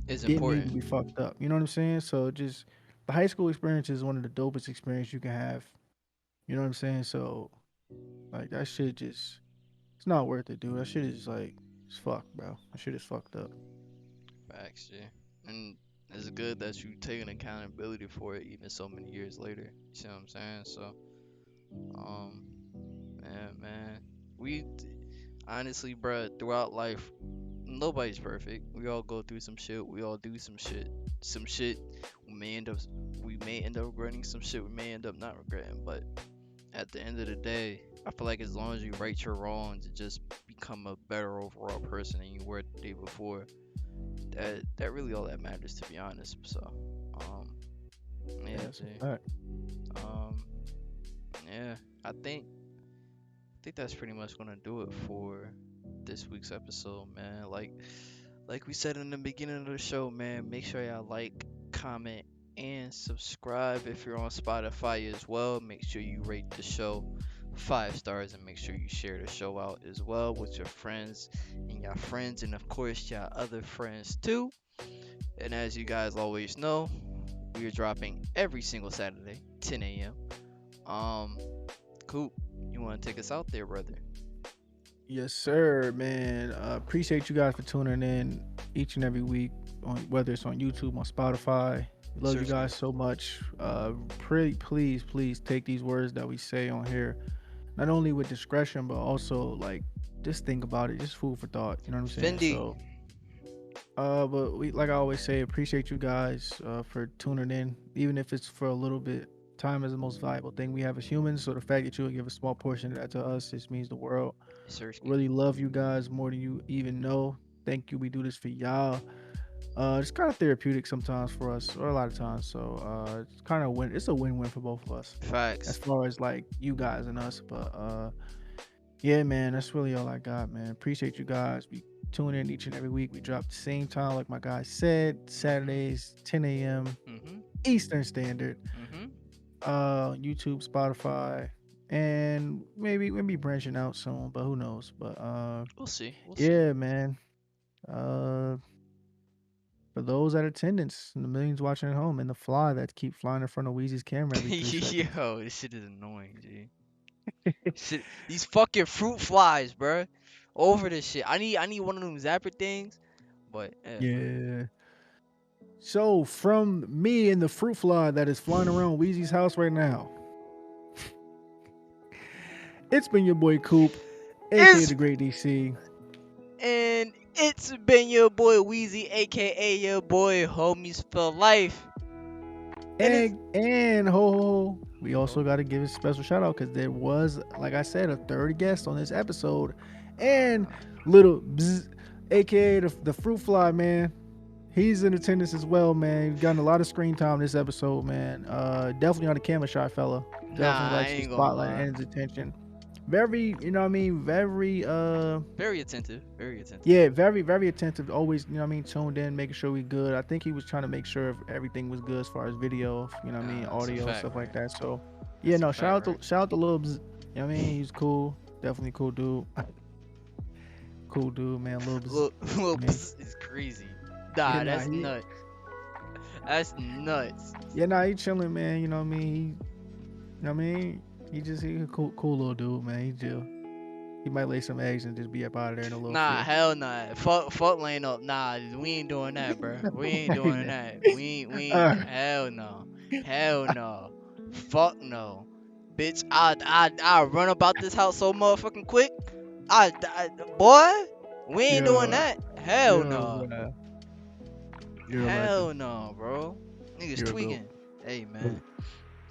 It's didn't need to important. be fucked up. You know what I'm saying? So just the high school experience is one of the dopest experience you can have. You know what I'm saying? So like that shit just it's not worth it, dude. That shit is like it's fucked, bro. That shit is fucked up. Facts, yeah. And it's good that you taking accountability for it even so many years later. You see what I'm saying? So, um, man, we honestly, bruh, throughout life, nobody's perfect. We all go through some shit. We all do some shit. Some shit we may end up regretting. Some shit we may end up not regretting. But at the end of the day, I feel like as long as you right your wrongs and just become a better overall person than you were the day before, that really all that matters, to be honest. So, um, Yeah, yeah, that's a G. fact. Um, yeah, I think that's pretty much gonna do it for this week's episode, man. Like we said in the beginning of the show, man, make sure y'all like, comment, and subscribe if you're on Spotify as well. Make sure you rate the show 5 stars and make sure you share the show out as well with your friends and your friends, and of course, your other friends too. And as you guys always know, we are dropping every single Saturday, 10 a.m. Um, Coop, you want to take us out there, brother? Yes, sir, man. Appreciate you guys for tuning in each and every week, on whether it's on YouTube, on Spotify. Love you Seriously. guys so much. Please take these words that we say on here, not only with discretion, but also like just think about it, just food for thought. You know what I'm saying? Fendi. So, but we, like I always say, appreciate you guys for tuning in, even if it's for a little bit. Time is the most valuable thing we have as humans, so the fact that you would give a small portion of that to us just means the world. Sersky. Really love you guys more than you even know. Thank you. We do this for y'all. It's kind of therapeutic sometimes for us, or a lot of times. So it's kind of win. It's a win-win for both of us, as Facts. far as like you guys and us. But yeah, man, that's really all I got, man. Appreciate you guys. We tune in each and every week. We drop the same time, like my guy said, Saturdays, 10 a.m. Mm-hmm. Eastern Standard. Mm-hmm. YouTube, Spotify, and maybe branching out soon, but who knows? But We'll see. We'll see. yeah, man. Uh, for those at attendance and the millions watching at home and the fly that keep flying in front of Wheezy's camera every 3 seconds. Yo, this shit is annoying, G. Shit, these fucking fruit flies, bruh. Over this shit. I need one of them zapper things. But Yeah. So from me and the fruit fly that is flying around Wheezy's house right now, it's been your boy Coop, aka it's the Great DC. and it's been your boy Wheezy, aka your boy Homies for Life. And it's And ho ho, we also oh, got to give a special shout out because there was, like I said, a third guest on this episode, and little bzz, aka the fruit fly man. He's in attendance as well, man. He's gotten a lot of screen time this episode, man. Definitely on the camera shy fella. nah, Definitely I likes the ain't gonna spotlight lie. and his attention. Very, you know what I mean? Very Very attentive. Very attentive. yeah, very attentive. Always, you know what I mean, tuned in, making sure we good. I think he was trying to make sure if everything was good as far as video, you know what I mean, That's a audio, fact, stuff like right? that. So yeah, That's a no, fact, right? shout out to Lil Bz. You know what I mean? He's cool. Definitely cool dude. Cool dude, man. Lil Bz. Little Man. is crazy. Yeah, Nah, nah, that's nuts. That's nuts. he chilling, man. You know what I mean? You know what I mean? He a cool little dude, man. He chill. He might lay some eggs and just be up out of there in a little Nah, few. hell nah. Fuck laying up. Nah, we ain't doing that, bro. We ain't Hey, doing man. that. We ain't. Uh, Hell no. Hell no. Fuck no. Bitch, I run about this house so motherfucking quick. I boy, we ain't doing yo, that. Hell yo, no. bruh. You're a legend. Hell no, bro. Niggas You're a goat. tweaking. Hey man,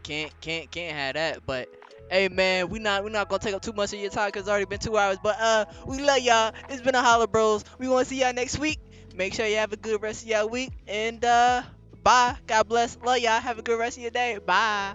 can't have that. But hey man, we not gonna take up too much of your time because it's already been 2 hours. But we love y'all. It's been a Holla Bros. We want to see y'all next week. Make sure you have a good rest of y'all week. And bye. God bless. Love y'all. Have a good rest of your day. Bye.